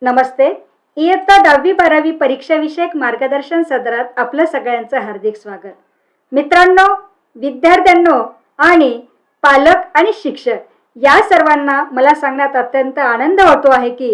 नमस्ते. इयत्ता 10वी-12वी परीक्षाविषयक मार्गदर्शन सदरात आपलं सगळ्यांचं हार्दिक स्वागत. मित्रांनो, विद्यार्थ्यांनो आणि पालक आणि शिक्षक या सर्वांना मला सांगण्यात अत्यंत आनंद होतो आहे की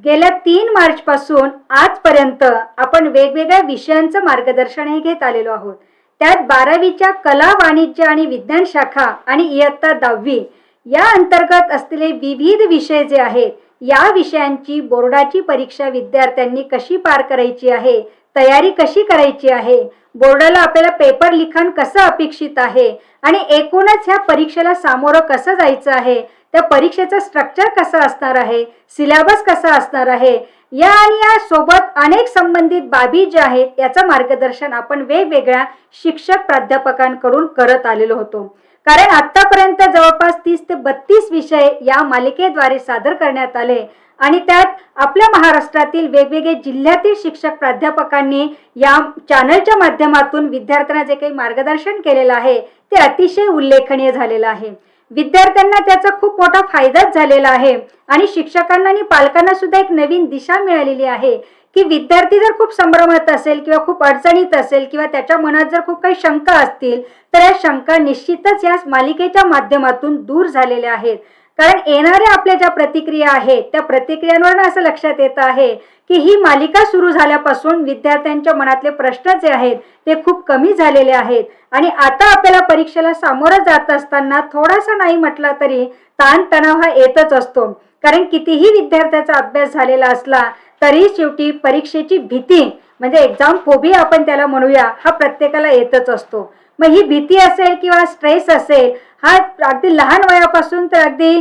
गेल्या 3 मार्च पासून आजपर्यंत आपण वेगवेगळ्या विषयांचं मार्गदर्शन घेत आलेलो आहोत. त्यात 12वीच्या कला, वाणिज्य आणि विज्ञान शाखा आणि इयत्ता 10वी या अंतर्गत असलेले विविध विषय जे आहेत या विषयांची बोर्डाची परीक्षा विद्यार्थ्यांनी कशी पार करायची आहे, तयारी कशी करायची आहे, बोर्डाला आपल्याला पेपर लिखाण कसं अपेक्षित आहे आणि एकूणच ह्या परीक्षेला सामोरं कसं जायचं आहे, त्या परीक्षेचं स्ट्रक्चर कसं असणार आहे, सिलेबस कसा असणार आहे, या आणि या सोबत अनेक संबंधित बाबी ज्या आहेत याचं मार्गदर्शन आपण वेगवेगळ्या शिक्षक प्राध्यापकांकडून करत आलेलो होतो. कारण आतापर्यंत जवळपास 30 ते 32 विषय या मालिकेद्वारे सादर करण्यात आले आणि त्यात आपल्या महाराष्ट्रातील वेगवेगळे जिल्ह्यातील शिक्षक प्राध्यापकांनी या चॅनलच्या माध्यमातून विद्यार्थ्यांना जे काही मार्गदर्शन केलेलं आहे ते अतिशय उल्लेखनीय झालेलं आहे. विद्यार्थ्यांना त्याचा खूप मोठा फायदाच झालेला आहे आणि शिक्षकांना आणि पालकांना सुद्धा एक नवीन दिशा मिळालेली आहे की विद्यार्थी जर खूप संभ्रमात असेल किंवा खूप अडचणीत असेल किंवा त्याच्या मनात जर खूप काही शंका असतील तर या शंका निश्चितच या मालिकेच्या माध्यमातून दूर झालेल्या आहेत. कारण येणाऱ्या आपल्या ज्या प्रतिक्रिया आहेत त्या प्रतिक्रियांवरून असं लक्षात येतं आहे की ही मालिका सुरू झाल्यापासून विद्यार्थ्यांच्या मनातले प्रश्न जे आहेत ते खूप कमी झालेले आहेत आणि आता आपल्याला परीक्षेला सामोरं जात असताना थोडासा नाही म्हटला तरी ताणतणाव हा येतच असतो. कारण कितीही विद्यार्थ्याचा अभ्यास झालेला असला तरी शेवटी परीक्षेची भीती म्हणजे एक्झाम फोबिया आपण त्याला म्हणूया हा प्रत्येकाला येतच असतो. मग ही भीती असेल किंवा स्ट्रेस असेल हा अगदी लहान वयापासून तर अगदी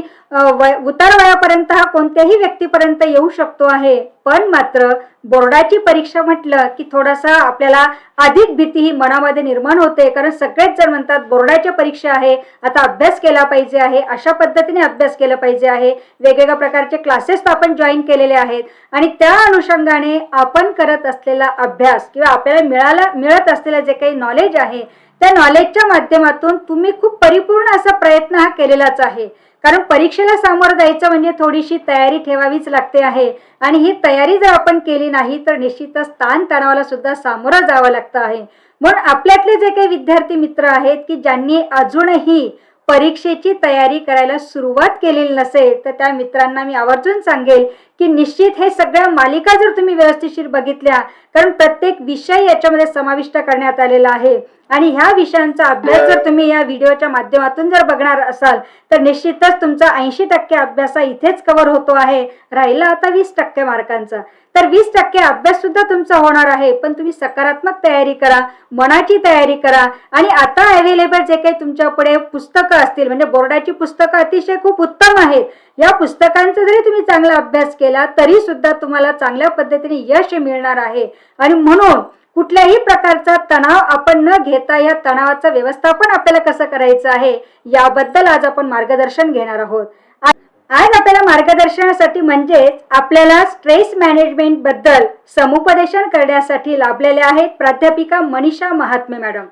उतार वयापर्यंत हा कोणत्याही व्यक्तीपर्यंत येऊ शकतो आहे. पण मात्र बोर्डाची परीक्षा म्हटलं की थोडासा आपल्याला अधिक भीती ही मनामध्ये निर्माण होते. कारण सगळेच जण म्हणतात बोर्डाची परीक्षा आहे, आता अभ्यास केला पाहिजे आहे, अशा पद्धतीने अभ्यास केला पाहिजे आहे. वेगवेगळ्या प्रकारचे क्लासेस आपण जॉईन केलेले आहेत आणि त्या अनुषंगाने आपण करत असलेला अभ्यास किंवा आपल्याला मिळत असलेलं जे काही नॉलेज आहे त्या नॉलेजच्या माध्यमातून तुम्ही खूप परिपूर्ण असा प्रयत्न हा केलेलाच आहे. कारण परीक्षेला सामोरं जायचं म्हणजे थोडीशी तयारी ठेवावीच लागते आहे आणि ही तयारी जर आपण केली नाही तर निश्चितच ताणतणावाला सुद्धा सामोरं जावं लागतं आहे. म्हणून आपल्यातले जे काही विद्यार्थी मित्र आहेत की ज्यांनी अजूनही परीक्षेची तयारी करायला सुरुवात केलेली नसेल तर त्या मित्रांना मी आवर्जून सांगेल की निश्चित हे सगळ्या मालिका जर तुम्ही व्यवस्थितशीर बघितल्या कारण प्रत्येक विषय याच्यामध्ये समाविष्ट करण्यात आलेला आहे आणि ह्या विषयांचा अभ्यास जर तुम्ही या व्हिडिओच्या माध्यमातून जर बघणार असाल तर निश्चितच तुमचा 80% अभ्यास इथेच कव्हर होतो आहे. राहिला आता 20% मार्कांचा तर 20% अभ्यास सुद्धा तुमचा होणार आहे. पण तुम्ही सकारात्मक तयारी करा, मनाची तयारी करा आणि आता अवेलेबल जे काही तुमच्या पुढे पुस्तकं असतील म्हणजे बोर्डाची पुस्तकं अतिशय खूप उत्तम आहेत. या पुस्तकांचा जरी तुम्ही चांगला अभ्यास केला तरी सुद्धा तुम्हाला चांगल्या पद्धतीने यश मिळणार आहे. आणि म्हणून कुठल्याही प्रकारचा तणाव आपण न घेता या तणावाचं व्यवस्थापन आपल्याला कसं करायचं आहे याबद्दल आज आपण मार्गदर्शन घेणार आहोत. आज आपल्याला मार्गदर्शनासाठी म्हणजेच आपल्याला स्ट्रेस मॅनेजमेंट बद्दल समुपदेशन करण्यासाठी लाभलेले आहेत प्राध्यापिका मनीषा महात्मे मॅडम.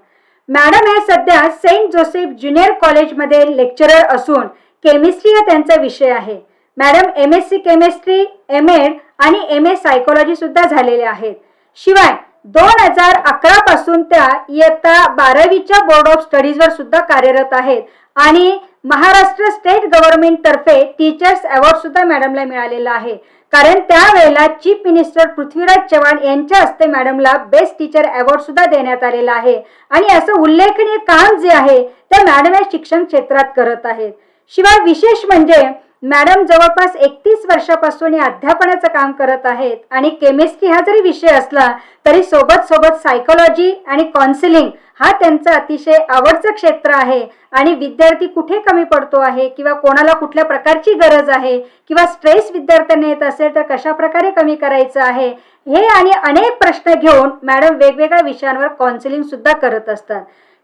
मॅडम हे सध्या सेंट जोसेफ ज्युनियर कॉलेजमध्ये लेक्चरर असून केमिस्ट्री हा त्यांचा विषय आहे. मॅडम MSc केमिस्ट्री, MA आणि MA सायकोलॉजी सुद्धा झालेले आहेत. शिवाय 2011 पासून त्या इयत्ता 12वीच्या बोर्ड ऑफ स्टडीजवर सुद्धा कार्यरत आहेत आणि महाराष्ट्र स्टेट गव्हर्नमेंट तर्फे टीचर्स अवॉर्ड सुद्धा मॅडमला मिळालेला आहे. कारण त्यावेळेला चीफ मिनिस्टर पृथ्वीराज चव्हाण यांच्या हस्ते मॅडमला बेस्ट टीचर अवॉर्ड सुद्धा देण्यात आलेला आहे आणि असं उल्लेखनीय काम जे आहे ते मॅडम या शिक्षण क्षेत्रात करत आहेत. शिवाय विशेष म्हणजे मॅडम जवळपास 31 वर्षापासून या अध्यापनाचं काम करत आहेत आणि केमिस्ट्री हा जरी विषय असला तरी सोबत सायकोलॉजी आणि काउन्सिलिंग हा त्यांचं अतिशय आवडतं क्षेत्र आहे. आणि विद्यार्थी कुठे कमी पडतो आहे किंवा कोणाला कुठल्या प्रकारची गरज आहे किंवा स्ट्रेस विद्यार्थ्यांना येत असेल तर कशा प्रकारे कमी करायचं आहे हे आणि अनेक प्रश्न घेऊन मॅडम वेगवेगळ्या विषयांवर काउन्सिलिंग सुद्धा करत असतात.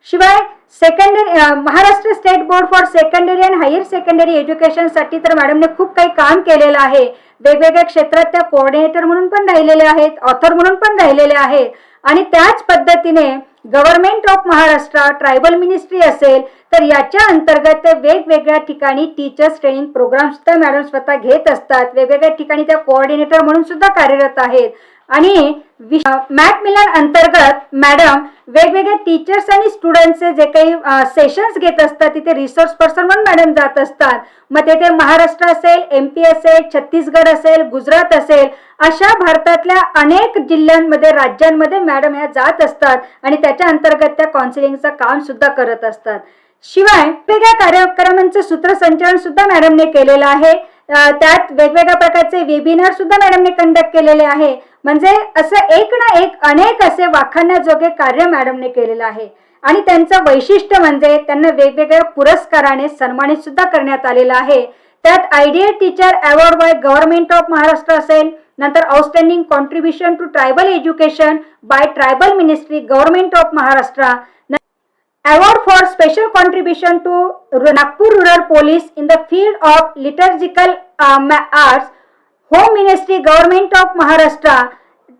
शिवाय Maharashtra state board for secondary and higher secondary एज्युकेशनसाठी तर मॅडमने खूप काही काम केलेलं आहे. वेगवेगळ्या क्षेत्रात त्या कोऑर्डिनेटर म्हणून पण राहिलेले आहेत, ऑथर म्हणून पण राहिलेले आहेत आणि त्याच पद्धतीने government of Maharashtra, tribal ministry असेल, तर याच्या अंतर्गत ते वेगवेगळ्या ठिकाणी टीचर्स ट्रेनिंग प्रोग्राम सुद्धा मॅडम स्वतः घेत असतात. वेगवेगळ्या ठिकाणी त्या कोऑर्डिनेटर म्हणून सुद्धा कार्यरत आहेत. आणि मॅकमिलन अंतर्गत मॅडम वेगवेगळ्या टीचर्स आणि स्टुडंटचे जे काही सेशन्स घेत असतात तिथे रिसोर्स पर्सन म्हणून मॅडम जात असतात. मग तिथे महाराष्ट्र असेल, MP असेल, छत्तीसगड असेल, गुजरात असेल, अशा भारतातल्या अनेक जिल्ह्यांमध्ये, राज्यांमध्ये मॅडम ह्या जात असतात आणि त्याच्या अंतर्गत त्या काउन्सिलिंगचं काम सुद्धा करत असतात. शिवाय वेगवेगळ्या कार्यक्रमांचं सूत्रसंचालन सुद्धा मॅडमने केलेलं आहे. त्यात वेगवेगळ्या प्रकारचे वेबिनार सुद्धा मॅडमने कंडक्ट केलेले आहे. म्हणजे असं एक ना एक अनेक असे वाखाणण्याजोगे कार्य मॅडमने केलेलं आहे. आणि त्यांचं वैशिष्ट्य म्हणजे त्यांना वेगवेगळ्या पुरस्काराने सन्मानित सुद्धा करण्यात आलेलं आहे. त्यात ideal teacher award by government of Maharashtra असेल, नंतर outstanding contribution to tribal education by tribal ministry, government of Maharashtra, award for special contribution to Nagpur Rural Police in the field of liturgical arts, Home Ministry, Government of Maharashtra,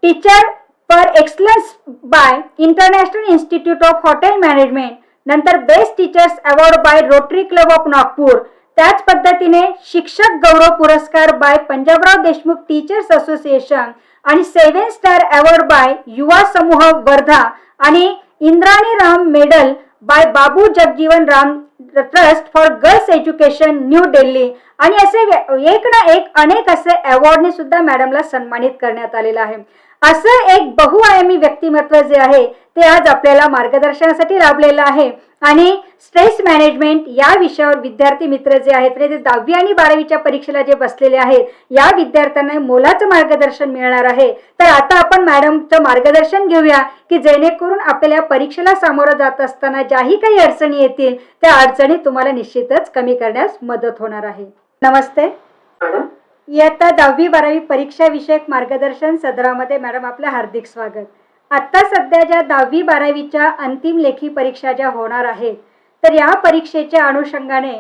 Teacher for Excellence by International Institute of Hotel Management, नंतर best teachers award by rotary club of Nagpur. त्याच पद्धतीने शिक्षक गौरव पुरस्कार by Panjabrao Deshmukh teachers association आणि 7 star award by Yuva Samuh Wardha आणि Indrani Ram medal by Babu Jagjivan Ram trust for girls education New Delhi. आणि असे एक ना एक अनेक असे अवॉर्डने सुद्धा मॅडमला सन्मानित करण्यात आलेलं आहे. असं एक बहुआयामी व्यक्तिमत्व जे आहे ते आज आपल्याला मार्गदर्शनासाठी लाभलेलं आहे. आणि स्ट्रेस मॅनेजमेंट या विषयावर विद्यार्थी मित्र जे आहेत ते 10वी आणि 12वीच्या परीक्षेला जे बसलेले आहेत या विद्यार्थ्यांना मोलाचं मार्गदर्शन मिळणार आहे. तर आता आपण मॅडमचं मार्गदर्शन घेऊया की जेणेकरून आपल्याला परीक्षेला सामोरं जात असताना ज्याही काही अडचणी येतील त्या अडचणी तुम्हाला निश्चितच कमी करण्यास मदत होणार आहे. नमस्ते मॅडम. इयत्ता 10वी 12वी परीक्षा विषयक मार्गदर्शन सदरामध्ये मॅडम आपलं हार्दिक स्वागत. आत्ता सध्या ज्या 10वी 12वीच्या अंतिम लेखी परीक्षा ज्या होणार आहेत तर या परीक्षेच्या अनुषंगाने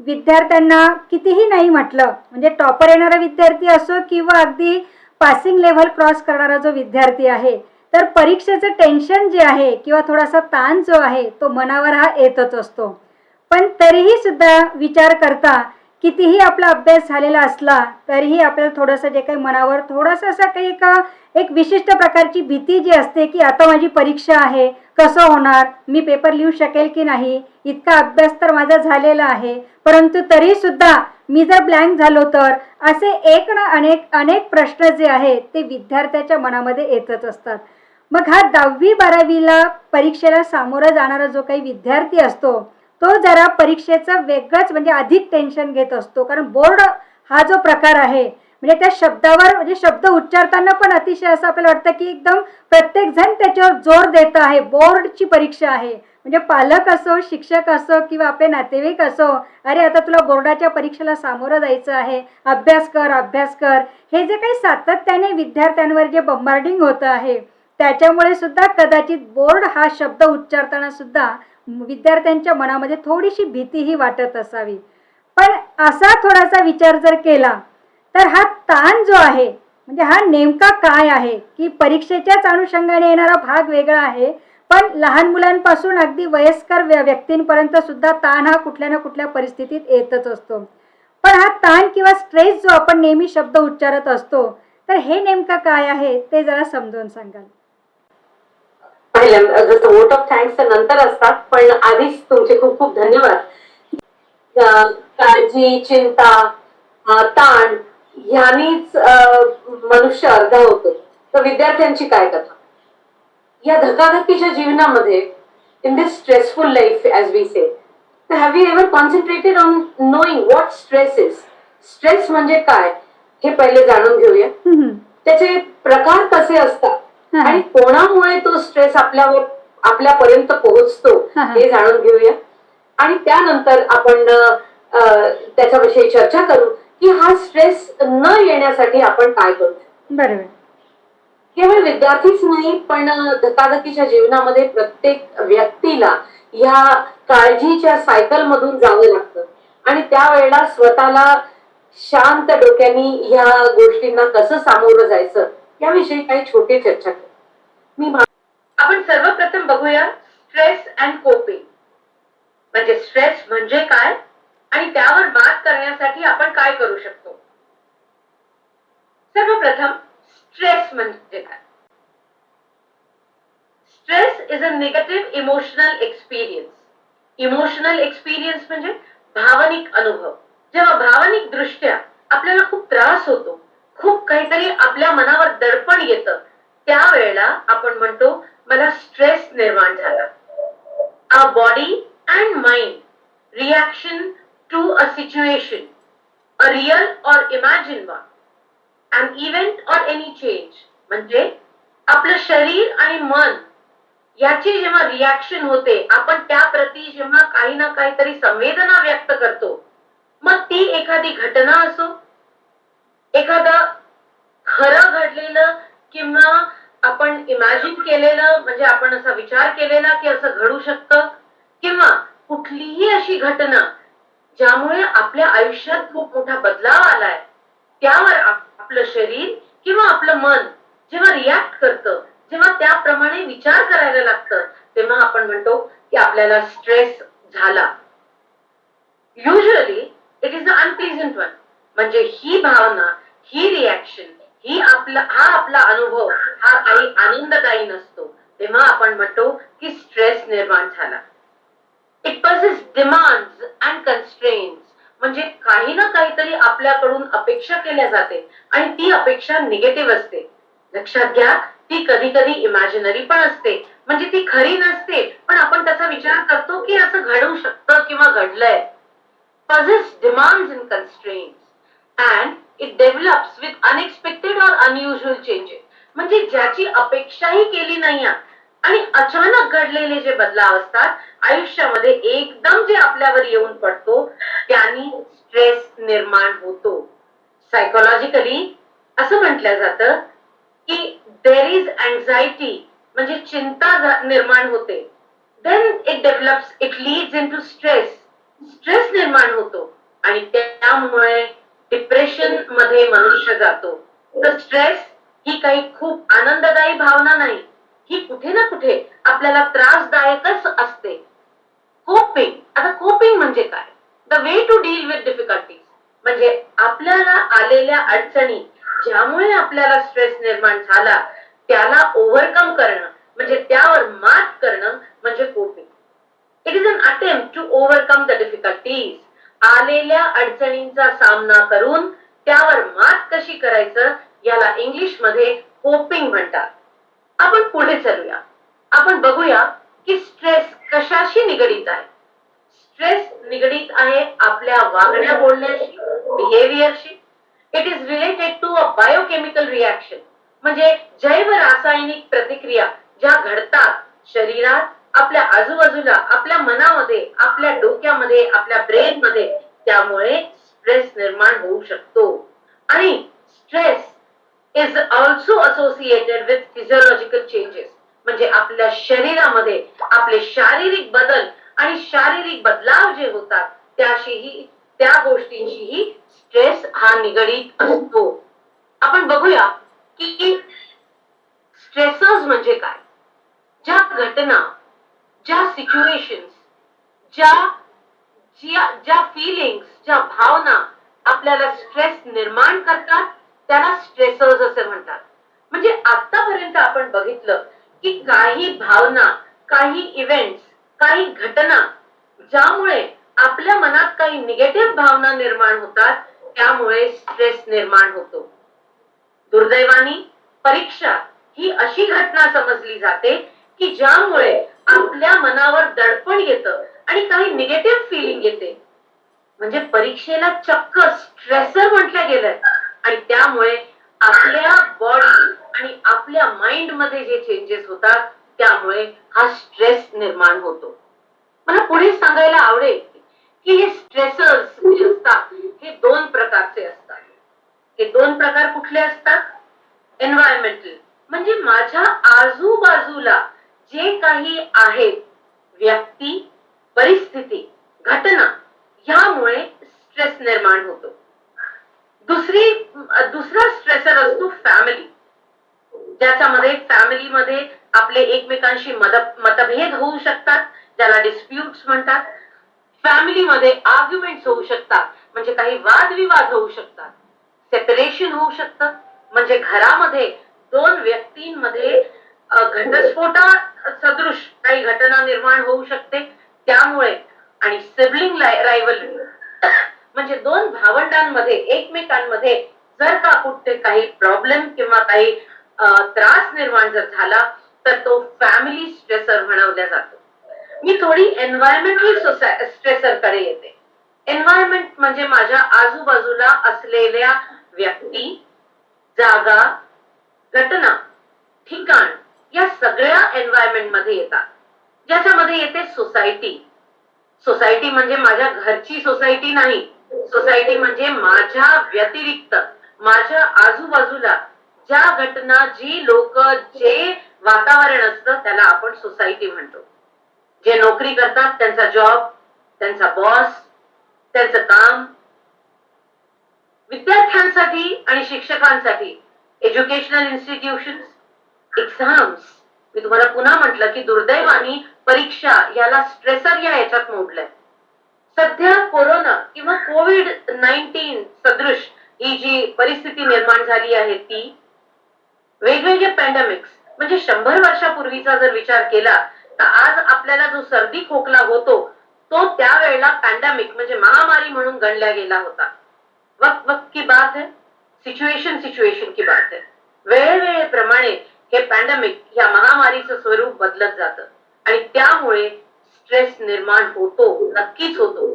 विद्यार्थ्यांना कितीही नाही म्हटलं म्हणजे टॉपर येणारा विद्यार्थी असो किंवा अगदी पासिंग लेव्हल क्रॉस करणारा जो विद्यार्थी आहे तर परीक्षेचं टेन्शन जे आहे किंवा थोडासा ताण जो आहे तो मनावर हा येतच असतो. पण तरीही सुद्धा विचार करता कितीही आपला अभ्यास झालेला असला तरीही आपल्याला थोडंसं जे काही मनावर थोडंसं असं काही एक विशिष्ट प्रकारची भीती जी असते की आता माझी परीक्षा आहे, कसं होणार, मी पेपर लिहू शकेल की नाही, इतका अभ्यास तर माझा झालेला आहे परंतु तरी सुद्धा मी जर ब्लँक झालो तर, असे एक ना अनेक प्रश्न जे आहेत ते विद्यार्थ्याच्या मनामध्ये येतच असतात. मग हा 10वी 12वीला परीक्षेला सामोरा जाणारा जो काही विद्यार्थी असतो तो जरा परीक्षेचं वेगळंच म्हणजे अधिक टेन्शन घेत असतो. कारण बोर्ड हा जो प्रकार आहे म्हणजे त्या शब्दावर म्हणजे शब्द उच्चारताना पण अतिशय असं आपल्याला वाटतं की एकदम प्रत्येक जण त्याच्यावर जोर देत आहे. बोर्डची परीक्षा आहे म्हणजे पालक असो, शिक्षक असो किंवा आपले नातेवाईक असो, अरे आता तुला बोर्डाच्या परीक्षेला सामोरं जायचं आहे, अभ्यास कर. हे जे काही सातत्याने विद्यार्थ्यांवर जे बंबार्डिंग होतं आहे त्याच्यामुळे सुद्धा कदाचित बोर्ड हा शब्द उच्चारताना सुद्धा विद्यार्थ्यांच्या मनामध्ये थोडीशी भीतीही वाटत असावी. पण असा थोडासा विचार जर केला तर हा ताण जो आहे म्हणजे हा नेमका काय आहे की परीक्षेच्याच अनुषंगाने येणारा भाग वेगळा आहे पण लहान मुलांपासून अगदी वयस्कर व्यक्तींपर्यंत सुद्धा ताण हा कुठल्या ना कुठल्या परिस्थितीत येतच असतो. पण हा ताण किंवा स्ट्रेस जो आपण नेहमी शब्द उच्चारत असतो तर हे नेमकं काय आहे ते जरा समजावून सांगाल. पहिल्यांदा जसं वोट ऑफ थँक्स नंतर असतात पण आधीच तुमचे खूप खूप धन्यवाद. काळजी, चिंता, ताण ह्यानीच मनुष्य अर्धा होतो. तर विद्यार्थ्यांची काय कथा या धकाधकीच्या जीवनामध्ये in this stressful life as we say, have you ever concentrated on knowing what stress is? Stress म्हणजे काय हे पहिले जाणून घेऊया. त्याचे प्रकार कसे असतात आणि कोणामुळे तो स्ट्रेस आपल्यापर्यंत पोहोचतो हे जाणून घेऊया. आणि त्यानंतर आपण त्याच्याविषयी चर्चा करू की हा स्ट्रेस न येण्यासाठी आपण काय करू. बरोबर. केवळ विद्यार्थीच नाही पण धकाधकीच्या जीवनामध्ये प्रत्येक व्यक्तीला ह्या काळजीच्या सायकल मधून जावं लागतं आणि त्यावेळेला स्वतःला शांत डोक्याने ह्या गोष्टींना कसं सामोरं जायचं याविषयी काही छोटी चर्चा करू. आपण सर्वप्रथम बघूया स्ट्रेस अँड कोपिंग. म्हणजे स्ट्रेस म्हणजे काय आणि त्यावर मात करण्यासाठी आपण काय करू शकतो. सर्वप्रथम स्ट्रेस म्हणजे काय. Stress is a negative emotional experience. Emotional experience म्हणजे भावनिक अनुभव. जेव्हा भावनिक दृष्ट्या आपल्याला खूप त्रास होतो, खूप काहीतरी आपल्या मनावर दडपण येतं, त्यावेळेला आपण म्हणतो मला स्ट्रेस निर्माण झाला. Our body and mind reaction to a situation, a real or imagined one, an event or any change. म्हणजे आपलं शरीर आणि मन याची जेव्हा रिॲक्शन होते, आपण त्याप्रती जेव्हा काही ना काहीतरी संवेदना व्यक्त करतो, मग ती एखादी घटना असो, एखादं खरं घडलेलं किंवा आपण इमॅजिन केलेलं, म्हणजे आपण असा विचार केलेला की असं घडू शकतं, किंवा कुठलीही अशी घटना ज्यामुळे आपल्या आयुष्यात खूप मोठा बदलाव आलाय, त्यावर आपलं शरीर किंवा आपलं मन जेव्हा रिॲक्ट करतं, जेव्हा त्याप्रमाणे विचार करायला लागतं, तेव्हा आपण म्हणतो की आपल्याला स्ट्रेस झाला. Usually it is a unpleasant one. म्हणजे ही भावना, ही रिॲक्शन, हा आपला अनुभव हा काही आनंददायी नसतो, तेव्हा आपण म्हणतो की स्ट्रेस निर्माण झाला. It poses demands and constraints. म्हणजे काही ना काहीतरी आपल्याकडून अपेक्षा केल्या जाते आणि ती अपेक्षा निगेटिव्ह असते. लक्षात घ्या, ती कधी कधी इमॅजिनरी पण असते, म्हणजे ती खरी नसते, पण आपण तसा विचार करतो की असं घडू शकतं किंवा घडलंय. Possess demands and constraints, and it develops with unexpected or unusual changes. म्हणजे ज्याची अपेक्षाही केली नाही आणि अचानक घडलेले जे बदलाव असतात आयुष्यामध्ये, एकदम जे आपल्यावर येऊन पडतो, त्यांनी स्ट्रेस निर्माण होतो. सायकोलॉजिकली असं म्हटलं जातं की देर इज अँझायटी, म्हणजे चिंता निर्माण होते. Then it develops, it leads into stress. Stress निर्माण होतो आणि त्यामुळे डिप्रेशन मध्ये मनुष्य जातो. तर स्ट्रेस ही काही खूप आनंददायी भावना नाही, ही कुठे ना कुठे आपल्याला त्रासदायकच असते. कोपिंग. आता कोपिंग म्हणजे काय. The way to deal with difficulties. म्हणजे आपल्याला आलेल्या अडचणी ज्यामुळे आपल्याला स्ट्रेस निर्माण झाला, त्याला ओव्हरकम करणं, म्हणजे त्यावर मात करणं म्हणजे coping. It is an attempt to overcome the difficulties. आलेल्या अडचणींचा सामना करून त्यावर मात कशी करायचं, याला इंग्लिश मध्ये कोपिंग म्हणतात. आपण पुढे चलूया. आपण बघूया की स्ट्रेस कशाशी निगडीत आहे. स्ट्रेस निगडीत आहे आपल्या वागण्या बोलण्याशी, बिहेवियरशी. It is related to a biochemical reaction. म्हणजे जैव रासायनिक प्रतिक्रिया ज्या घडतात शरीरात, आपल्या आजूबाजूला, आपल्या मनामध्ये, आपल्या डोक्यामध्ये, आपल्या ब्रेन मध्ये, त्यामुळे स्ट्रेस निर्माण होऊ शकतो. आणि stress is also associated with physiological changes. म्हणजे आपल्या शरीरामध्ये आपले शारीरिक बदल आणि शारीरिक बदलाव जे होतात, त्याशीही, त्या गोष्टींशीही स्ट्रेस हा निगडीत असतो. आपण बघूया की स्ट्रेसर्स म्हणजे काय. ज्या घटना, ज्या सिच्युएशन्स, ज्या ज्या फिलिंग्स, ज्या भावना आपल्याला स्ट्रेस निर्माण करतात, त्याला स्ट्रेसर्स असे म्हणतात. म्हणजे आतापर्यंत आपण बघितलं की काही भावना, काही इव्हेंट्स, काही घटना ज्यामुळे आपल्या मनात काही निगेटिव्ह भावना निर्माण होतात, त्यामुळे स्ट्रेस निर्माण होतो. दुर्दैवाने परीक्षा ही अशी घटना समजली जाते की ज्यामुळे आपल्या मनावर दडपण येतं आणि काही निगेटिव्ह फिलिंग येते. म्हणजे परीक्षेला चक्क स्ट्रेसर म्हटलं गेलंय. आणि त्यामुळे आपल्या बॉडी आणि आपल्या माइंड मध्ये जे चेंजेस होतात, त्यामुळे हा स्ट्रेस निर्माण होतो. मला पुढे सांगायला आवडेल की हे स्ट्रेसर्स जे असतात, हे दोन प्रकारचे असतात. हे दोन प्रकार कुठले असतात. एन्व्हायरमेंटल, म्हणजे माझ्या आजूबाजूला जे काही आहे, व्यक्ती, परिस्थिती, घटना, यामुळे स्ट्रेस निर्माण होतो. दुसरा स्ट्रेसर असतो फॅमिली, ज्याच्यामध्ये फॅमिलीमध्ये आपले एकमेकांशी मतभेद होऊ शकतात, ज्याला डिस्प्यूट्स म्हणतात. फॅमिलीमध्ये आर्ग्युमेंट्स होऊ शकतात, म्हणजे काही वादविवाद होऊ शकतात. सेपरेशन होऊ शकतं, म्हणजे घरामध्ये दोन व्यक्तींमध्ये घटस्फोटा सदृश काही घटना निर्माण होऊ शकते. त्यामुळे आणि सिबलिंग रायव्हलरी म्हणजे दोन भावंडांमध्ये एकमेकांमध्ये जर का कुठे काही प्रॉब्लेम किंवा काही त्रास निर्माण जर झाला तर तो फॅमिली स्ट्रेसर म्हणवला जातो. मी थोडी एन्व्हायरमेंटल स्ट्रेसर कडे येते. एन्व्हायरमेंट म्हणजे माझ्या आजूबाजूला असलेल्या व्यक्ती, जागा, घटना, ठिकाण या सगळ्या एन्व्हायरमेंट मध्ये येतात. ज्याच्यामध्ये येते सोसायटी. सोसायटी म्हणजे माझ्या घरची सोसायटी नाही. सोसायटी म्हणजे माझ्या व्यतिरिक्त माझ्या आजूबाजूला ज्या घटना, जी लोक, जे वातावरण असतं त्याला आपण सोसायटी म्हणतो. जे नोकरी करतात त्यांचा जॉब, त्यांचा बॉस, त्यांचं काम. विद्यार्थ्यांसाठी आणि शिक्षकांसाठी एज्युकेशनल इन्स्टिट्यूशन्स, एक्झाम्स. मी तुम्हाला पुन्हा म्हटलं की दुर्दैवानी परीक्षा याला स्ट्रेसर या याच्यात मोडलंय. सध्या कोरोना किंवा कोविड-19 सदृश ही जी परिस्थिती निर्माण झाली आहे ती, वेगवेगळे पॅन्डेमिक्स म्हणजे 100 वर्षापूर्वीचा जर विचार केला तर आज आपल्याला जो सर्दी खोकला होतो तो त्यावेळेला पॅन्डेमिक म्हणजे महामारी म्हणून गणला गेला होता. वक्त वक्त की बात है, सिच्युएशन सिच्युएशन की बात है. वेळेवेळेप्रमाणे हे पॅन्डेमिक या महामारीचं स्वरूप बदलत जातं आणि त्यामुळे स्ट्रेस निर्माण होतो, नक्कीच होतो.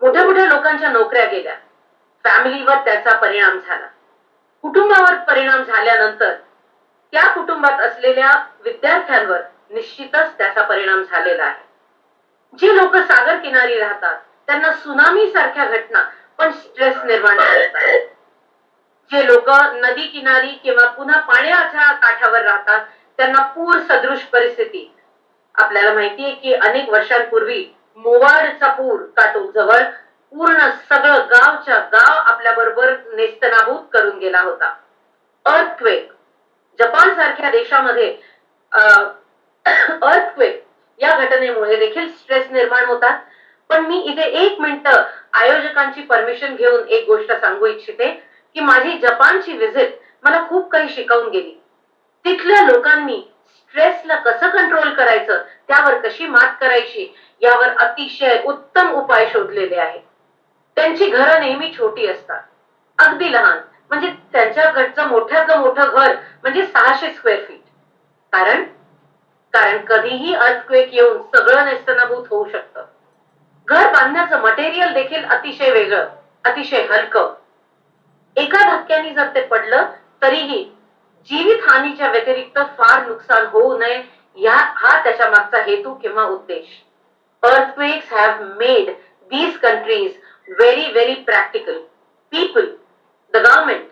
मोठ्या मोठ्या लोकांच्या नोकऱ्या गेल्या, फॅमिलीवर त्याचा परिणाम झाला. कुटुंबावर परिणाम झाल्यानंतर त्या कुटुंबात असलेल्या विद्यार्थ्यांवर निश्चितच त्याचा परिणाम झालेला आहे. जे लोक सागर किनारी राहतात त्यांना सुनामी सारख्या घटना पण स्ट्रेस निर्माण करतात. जे लोक नदी किनारी किंवा पुन्हा पाण्याच्या काठावर राहतात त्यांना पूर सदृश परिस्थिती. आपल्याला माहितीये की अनेक वर्षांपूर्वी मोवाडचा पूर काटो जवळ पूर्ण सगळं गावच्या गाव आपल्या बरोबर नेस्तनाबूत करून गेला होता. अर्थक्वेक, जपान सारख्या देशामध्ये अर्थक्वेक या घटनेमुळे देखील स्ट्रेस निर्माण होतात. पण मी इथे 1 मिनिट आयोजकांची परमिशन घेऊन एक गोष्ट सांगू इच्छिते की माझी जपानची व्हिजिट मला खूप काही शिकवून गेली. तिथल्या लोकांनी स्ट्रेसला कसं कंट्रोल करायचं, त्यावर कशी मात करायची यावर अतिशय उत्तम उपाय शोधलेले आहेत. त्यांची घरं नेहमी छोटी असतात, अगदी लहान. म्हणजे त्यांच्या मोठ्यातलं मोठं घर म्हणजे 600 स्क्वेअर फीट. कारण कारण कधीही अर्थक्वेक येऊन सगळं नेस्तनाबूत होऊ शकतं. घर बांधण्याचं मटेरियल देखील अतिशय वेगळं, अतिशय हलकं. एका धक्क्याने जर ते पडलं तरीही जीवित हानीच्या व्यतिरिक्त फार नुकसान होऊ नये हा त्याच्या मागचा हेतू किंवा उद्देश. Earthquakes have made these countries very practical. People, the government,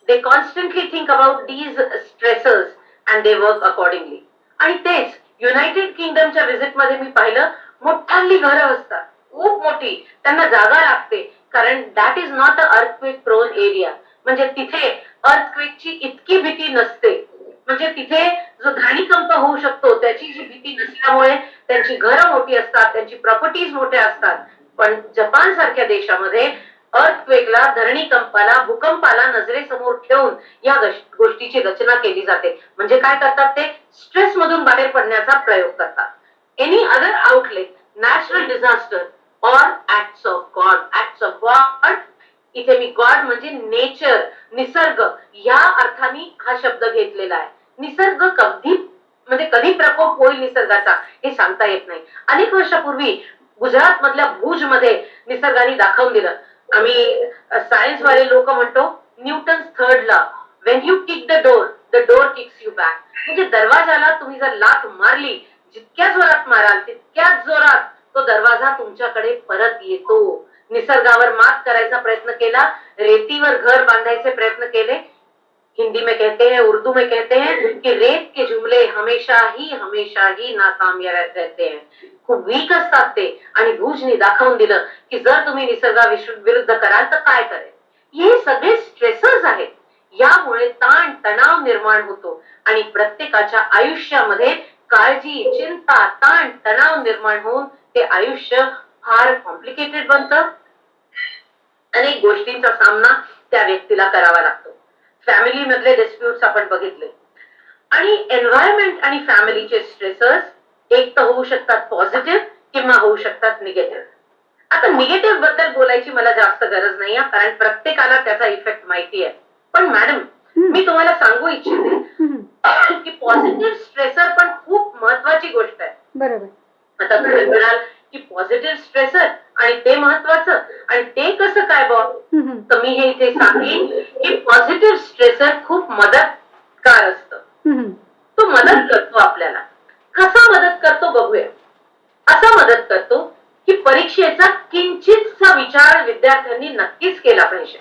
they constantly think about these stressors and they work accordingly. आणि तेच युनायटेड किंगडमच्या व्हिजिट मध्ये मी पाहिलं, मोठाली घरं असतात, खूप मोठी. त्यांना जागा लागते कारण that is not a earthquake prone area. म्हणजे तिथे अर्थक्वेकची इतकी भीती नसते. म्हणजे तिथे जो धरणीकंप होऊ शकतो त्याची जी भीती नसल्यामुळे त्यांची घरं मोठी असतात, त्यांची प्रॉपर्टीज मोठ्या असतात. पण जपान सारख्या देशामध्ये अर्थक्वेकला, धरणीकंपाला, भूकंपाला नजरेसमोर ठेवून या गोष्टीची रचना केली जाते. म्हणजे काय करतात, ते स्ट्रेस मधून बाहेर पडण्याचा प्रयोग करतात. Any other outlet, natural disaster और acts of God. Acts of God इथे मी गॉड म्हणजे नेचर, निसर्ग या अर्थाने हा शब्द घेतलेला आहे. निसर्ग कधी प्रकोप होईल निसर्गाचा हे सांगता येत नाही. अनेक वर्षापूर्वी गुजरात मधल्या भुज मध्ये निसर्गाने दाखवून दिलं. आम्ही सायन्स वाले लोक म्हणतो Newton's third law, when you kick the door kicks you back. म्हणजे दरवाजाला तुम्ही जर लाथ मारली, जितक्या जोरात माराल तितक्याच जोरात तो दरवाजा तुमच्याकडे परत येतो. निसर्गावर मात करायचा प्रयत्न केला, रेतीवर घर बांधायचे प्रयत्न केले. हिंदी में कहते हैं, उर्दू में कहते हैं कि रेत के जुमले हमेशा ही नाकामयाब रहते हैं. खूप वीक असतात ते. आणि भुजने दाखवून दिलं की जर तुम्ही निसर्गा विरुद्ध कराल तर काय करेल. हे सगळे स्ट्रेसर्स आहेत. यामुळे ताण तणाव निर्माण होतो आणि प्रत्येकाच्या आयुष्यामध्ये काळजी, चिंता, ताण तणाव निर्माण होऊन ते आयुष्य फार कॉम्प्लिकेटेड बनतं. अनेक गोष्टींचा सामना त्या व्यक्तीला करावा लागतो. फॅमिली मधले डिस्प्यूट्स आपण बघितले आणि एन्व्हायरमेंट आणि फॅमिलीचे स्ट्रेसर्स एक तर होऊ शकतात पॉझिटिव्ह किंवा होऊ शकतात निगेटिव्ह. आता निगेटिव्ह बद्दल बोलायची मला जास्त गरज नाही आहे, कारण प्रत्येकाला त्याचा इफेक्ट माहिती आहे. पण मॅडम, मी तुम्हाला सांगू इच्छिते की पॉझिटिव्ह स्ट्रेसर पण खूप महत्वाची गोष्ट आहे. बरोबर. आता तुम्ही म्हणाल की पॉझिटिव्ह स्ट्रेसर आणि ते महत्वाचं आणि ते कसं काय बॉ, तर मी हे इथे सांगेन की पॉझिटिव्ह स्ट्रेसर खूप मदतगार असतं. तो मदत करतो आपल्याला. कसा मदत करतो बघूया. असा मदत करतो की परीक्षेचा किंचितसा विचार विद्यार्थ्यांनी नक्कीच केला पाहिजे.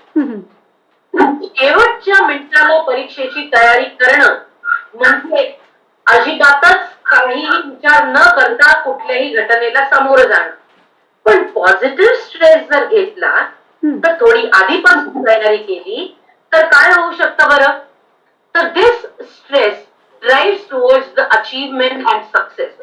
शेवटच्या मिनिटाला परीक्षेची तयारी करणं म्हणजे अजिबातच काहीही विचार न करता कुठल्याही घटनेला सामोरं जाणं. पण पॉझिटिव्ह स्ट्रेस जर घेतला तर थोडी आधीपासून तयारी केली तर काय होऊ शकतं बरं, तर this stress drives towards the achievement and success.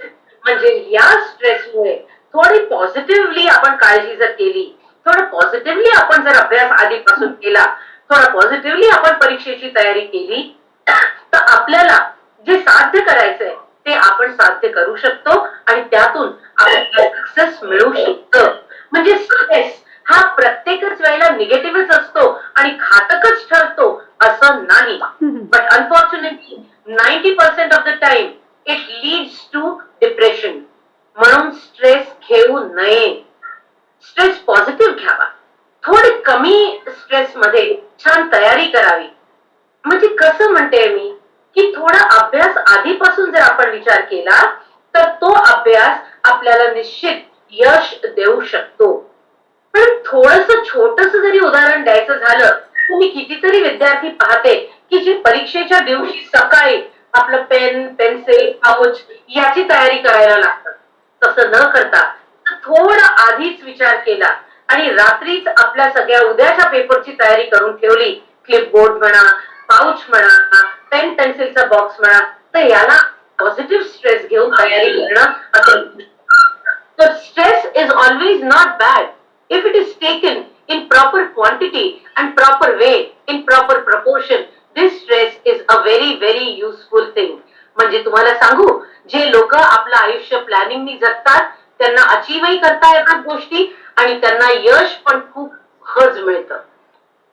म्हणजे या स्ट्रेसमुळे थोडी पॉझिटिव्हली आपण काळजी जर केली, थोडं पॉझिटिव्हली आपण जर अभ्यास आधीपासून केला, थोडा पॉझिटिव्हली आपण परीक्षेची तयारी केली तर आपल्याला जे साध्य करायचंय ते आपण साध्य करू शकतो आणि त्यातून आपल्याला सक्सेस मिळू शकतं. म्हणजे स्ट्रेस हा प्रत्येकच वेळेला निगेटिव्हच असतो आणि घातकच ठरतो असं नाही. But unfortunately 90% of the time it leads to depression. म्हणून स्ट्रेस घेऊ नये. स्ट्रेस पॉझिटिव्ह घ्यावा. थोडी कमी स्ट्रेस मध्ये छान तयारी करावी. म्हणजे कसं म्हणते मी की थोडा अभ्यास आधीपासून जर आपण विचार केला तर तो अभ्यास आपल्याला निश्चित यश देऊ शकतो. पण थोडस छोटस जरी उदाहरण द्यायचं झालं तर मी कितीतरी विद्यार्थी पाहते की जे परीक्षेच्या दिवशी सकाळी आपलं पेन, पेन्सिल, पाऊच याची तयारी करायला लागतं. तसं न करता थोडा आधीच विचार केला आणि रात्रीच आपल्या सगळ्या उद्याच्या पेपरची तयारी करून ठेवली, क्लिपबोर्ड म्हणा, पाऊच म्हणा, पेन पेन्सिलचा बॉक्स म्हणा, तर याला पॉझिटिव्ह स्ट्रेस घेऊन तयारी करणं असं. तर stress is always not bad if it is taken in proper quantity and proper way, in proper proportion. This stress is a very very useful thing. म्हणजे तुम्हाला सांगू, जे लोक आपलं आयुष्य प्लॅनिंगनी जगतात त्यांना अचीवही करता येतात गोष्टी आणि त्यांना यश पण खूप सहज मिळतं.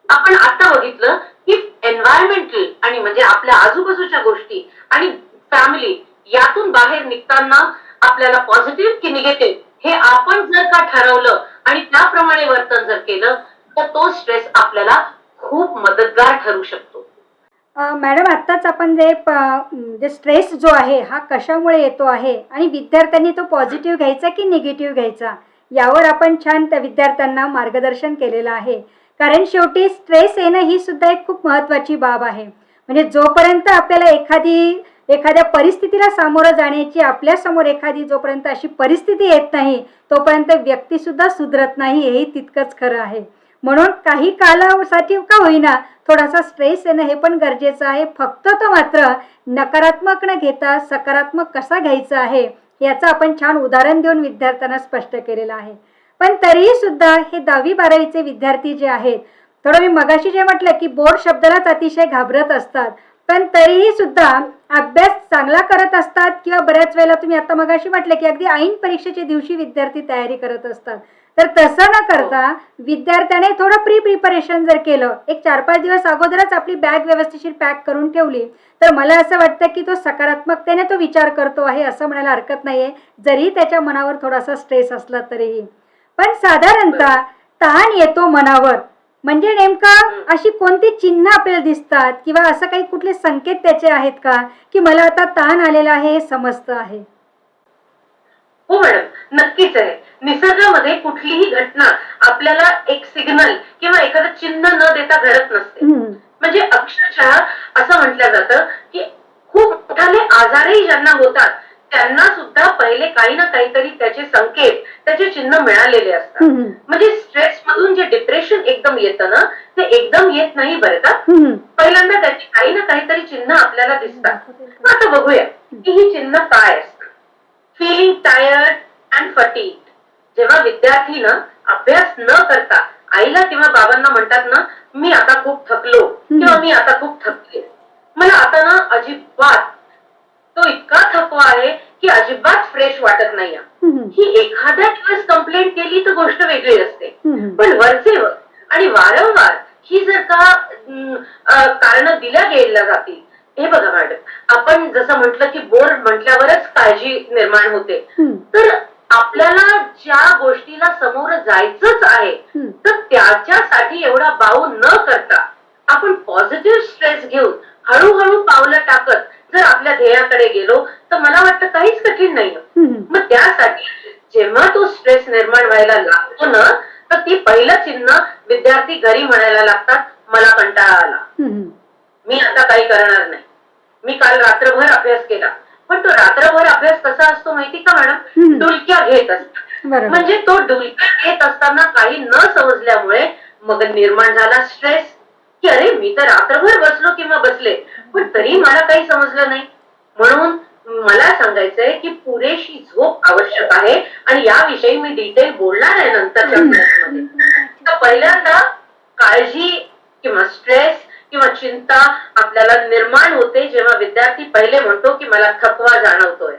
आपण आता बघितलं की एन्व्हायरमेंटल आणि म्हणजे आपल्या आजूबाजूच्या गोष्टी आणि फॅमिली यातून बाहेर निघताना आपल्याला पॉझिटिव्ह की निगेटिव्ह हे आपण जर का ठरवलं आणि त्याप्रमाणे वर्तन जर केलं तर तो स्ट्रेस आपल्याला खूप मदतगार ठरू शकतो. मॅडम, आत्ताच आपण जे स्ट्रेस जो आहे हा कशामुळे येतो आहे आणि विद्यार्थ्यांनी तो पॉझिटिव्ह घ्यायचा की निगेटिव्ह घ्यायचा यावर आपण छान त्या विद्यार्थ्यांना मार्गदर्शन केलेलं आहे. कारण शेवटी स्ट्रेस येणं ही सुद्धा एक खूप महत्त्वाची बाब आहे. म्हणजे जोपर्यंत आपल्याला एखाद्या परिस्थितीला सामोरं जाण्याची आपल्यासमोर एखादी जोपर्यंत अशी परिस्थिती येत नाही तोपर्यंत व्यक्तीसुद्धा सुधरत नाही, हेही तितकंच खरं आहे. म्हणून काही कालासाठी का होईना थोडासा स्ट्रेस येणं हे पण गरजेचं आहे. फक्त तो मात्र नकारात्मक न घेता सकारात्मक कसा घ्यायचा आहे याचं आपण छान उदाहरण देऊन विद्यार्थ्यांना स्पष्ट केलेलं आहे. पण तरीही सुद्धा हे 10वी-12वीचे विद्यार्थी जे आहेत, थोडं मी मगाशी जे म्हटलं की बोर्ड शब्दालाच अतिशय घाबरत असतात, पण तरीही सुद्धा अभ्यास चांगला करत असतात किंवा बऱ्याच वेळेला तुम्ही आता मगाशी म्हटलं की अगदी ऐन परीक्षेच्या दिवशी विद्यार्थी तयारी करत असतात. तर तसं न करता विद्यार्थ्याने थोडं प्रिपरेशन जर केलं, एक 4-5 दिवस अगोदरच आपली बॅग व्यवस्थिशीर पॅक करून ठेवली तर मला असं वाटतं की तो सकारात्मकतेने तो विचार करतो आहे असं म्हणायला हरकत नाहीये, जरी त्याच्या मनावर थोडासा स्ट्रेस असला तरीही. पण साधारणतः ताण येतो मनावर म्हणजे नेमका अशी कोणती चिन्ह आपल्याला दिसतात किंवा असं काही कुठले संकेत त्याचे आहेत का की मला आता ताण आलेला आहे हे समजतं आहे? हो मॅडम, नक्कीच आहे. निसर्गामध्ये कुठलीही घटना आपल्याला एक सिग्नल किंवा एखादं चिन्ह न देता घडत नसते. म्हणजे अक्षरशः असं म्हटलं जातं की खूप मोठाले आजारही ज्यांना होतात त्यांना सुद्धा पहिले काही ना काहीतरी त्याचे संकेत, त्याचे चिन्ह मिळालेले असतात. म्हणजे स्ट्रेस मधून जे डिप्रेशन एकदम येतं ना, ते एकदम येत नाही बरं का. पहिल्यांदा त्याची काही ना काहीतरी चिन्ह आपल्याला दिसतात. आता बघूया की ही चिन्ह काय असतात. Feeling tired and fatigue. जेव्हा विद्यार्थी ना अभ्यास न करता आईला किंवा बाबांना म्हणतात ना, मी आता खूप थकलो किंवा मी आता खूप थकले, मला आता ना अजिबात तो इतका थकवा आहे की अजिबात फ्रेश वाटत नाही. ही एखाद्या दिवस कंप्लेंट केली तर गोष्ट वेगळी असते, पण वरचेवर आणि वारंवार ही जर का कारण दिल्या गेल्या जातील. हे बघा मॅडम, आपण जसं म्हटलं की बोर म्हटल्यावरच काळजी निर्माण होते, तर आपल्याला ज्या गोष्टीला समोर जायचंच आहे तर त्याच्यासाठी एवढा बाऊ न करता आपण पॉझिटिव्ह स्ट्रेस घेऊन हळूहळू पावलं टाकत जर आपल्या ध्येयाकडे गेलो तर मला वाटतं काहीच कठीण नाही. मग त्यासाठी जेव्हा तो स्ट्रेस निर्माण व्हायला लागतो ना, तर ती पहिलं चिन्ह विद्यार्थी घरी म्हणायला लागतात, मला कंटाळा आला, मी आता काही करणार नाही, मी काल रात्रभर अभ्यास केला. पण तो रात्रभर अभ्यास कसा असतो माहिती का मॅडम, डुलक्या घेत असतो. म्हणजे तो डुलक्या घेत असताना काही न समजल्यामुळे मग निर्माण झाला स्ट्रेस की अरे मी तर रात्रभर बसलो किंवा बसले पण तरी मला काही समजलं नाही. म्हणून मला सांगायचंय की पुरेशी झोप आवश्यक आहे आणि याविषयी मी डिटेल बोलणार आहे नंतरच्या क्लासमध्ये. तर पहिल्यांदा काळजी किंवा स्ट्रेस किंवा चिंता आपल्याला निर्माण होते जेव्हा विद्यार्थी पहिले म्हणतो की मला थकवा जाणवतोय.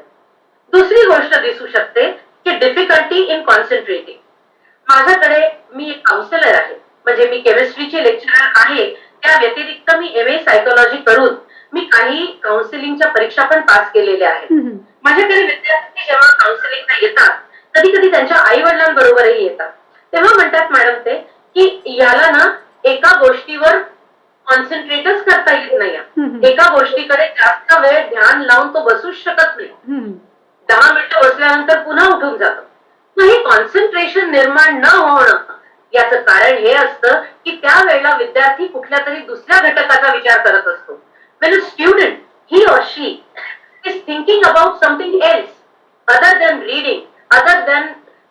दुसरी गोष्ट दिसू शकते की डिफिकल्टी इन कॉन्सन्ट्रेटिंग. माझ्याकडे मी एक काउन्सिलर आहे, म्हणजे मी केमिस्ट्रीचे लेक्चरर आहे, त्या व्यतिरिक्त मी MA सायकोलॉजी करून मी काही काउन्सिलिंगच्या परीक्षा पण पास केलेल्या आहेत. माझ्याकडे विद्यार्थी जेव्हा काउन्सिलिंगला येतात, कधी कधी त्यांच्या आई वडिलांबरोबरही येतात, तेव्हा म्हणतात मॅडम ते की याला ना एका गोष्टीवर कॉन्सन्ट्रेटच करता येत नाही, एका गोष्टीकडे जास्त वेळ ध्यान लावून तो बसूच शकत नाही, 10 मिनिटं बसल्यानंतर पुन्हा उठून जातो. मग हे कॉन्सन्ट्रेशन निर्माण न होणं याचं कारण हे असतं की त्यावेळेला विद्यार्थी कुठल्या तरी दुसऱ्या घटकाचा विचार करत असतो. When a student, he or she is thinking about something else other than reading, other than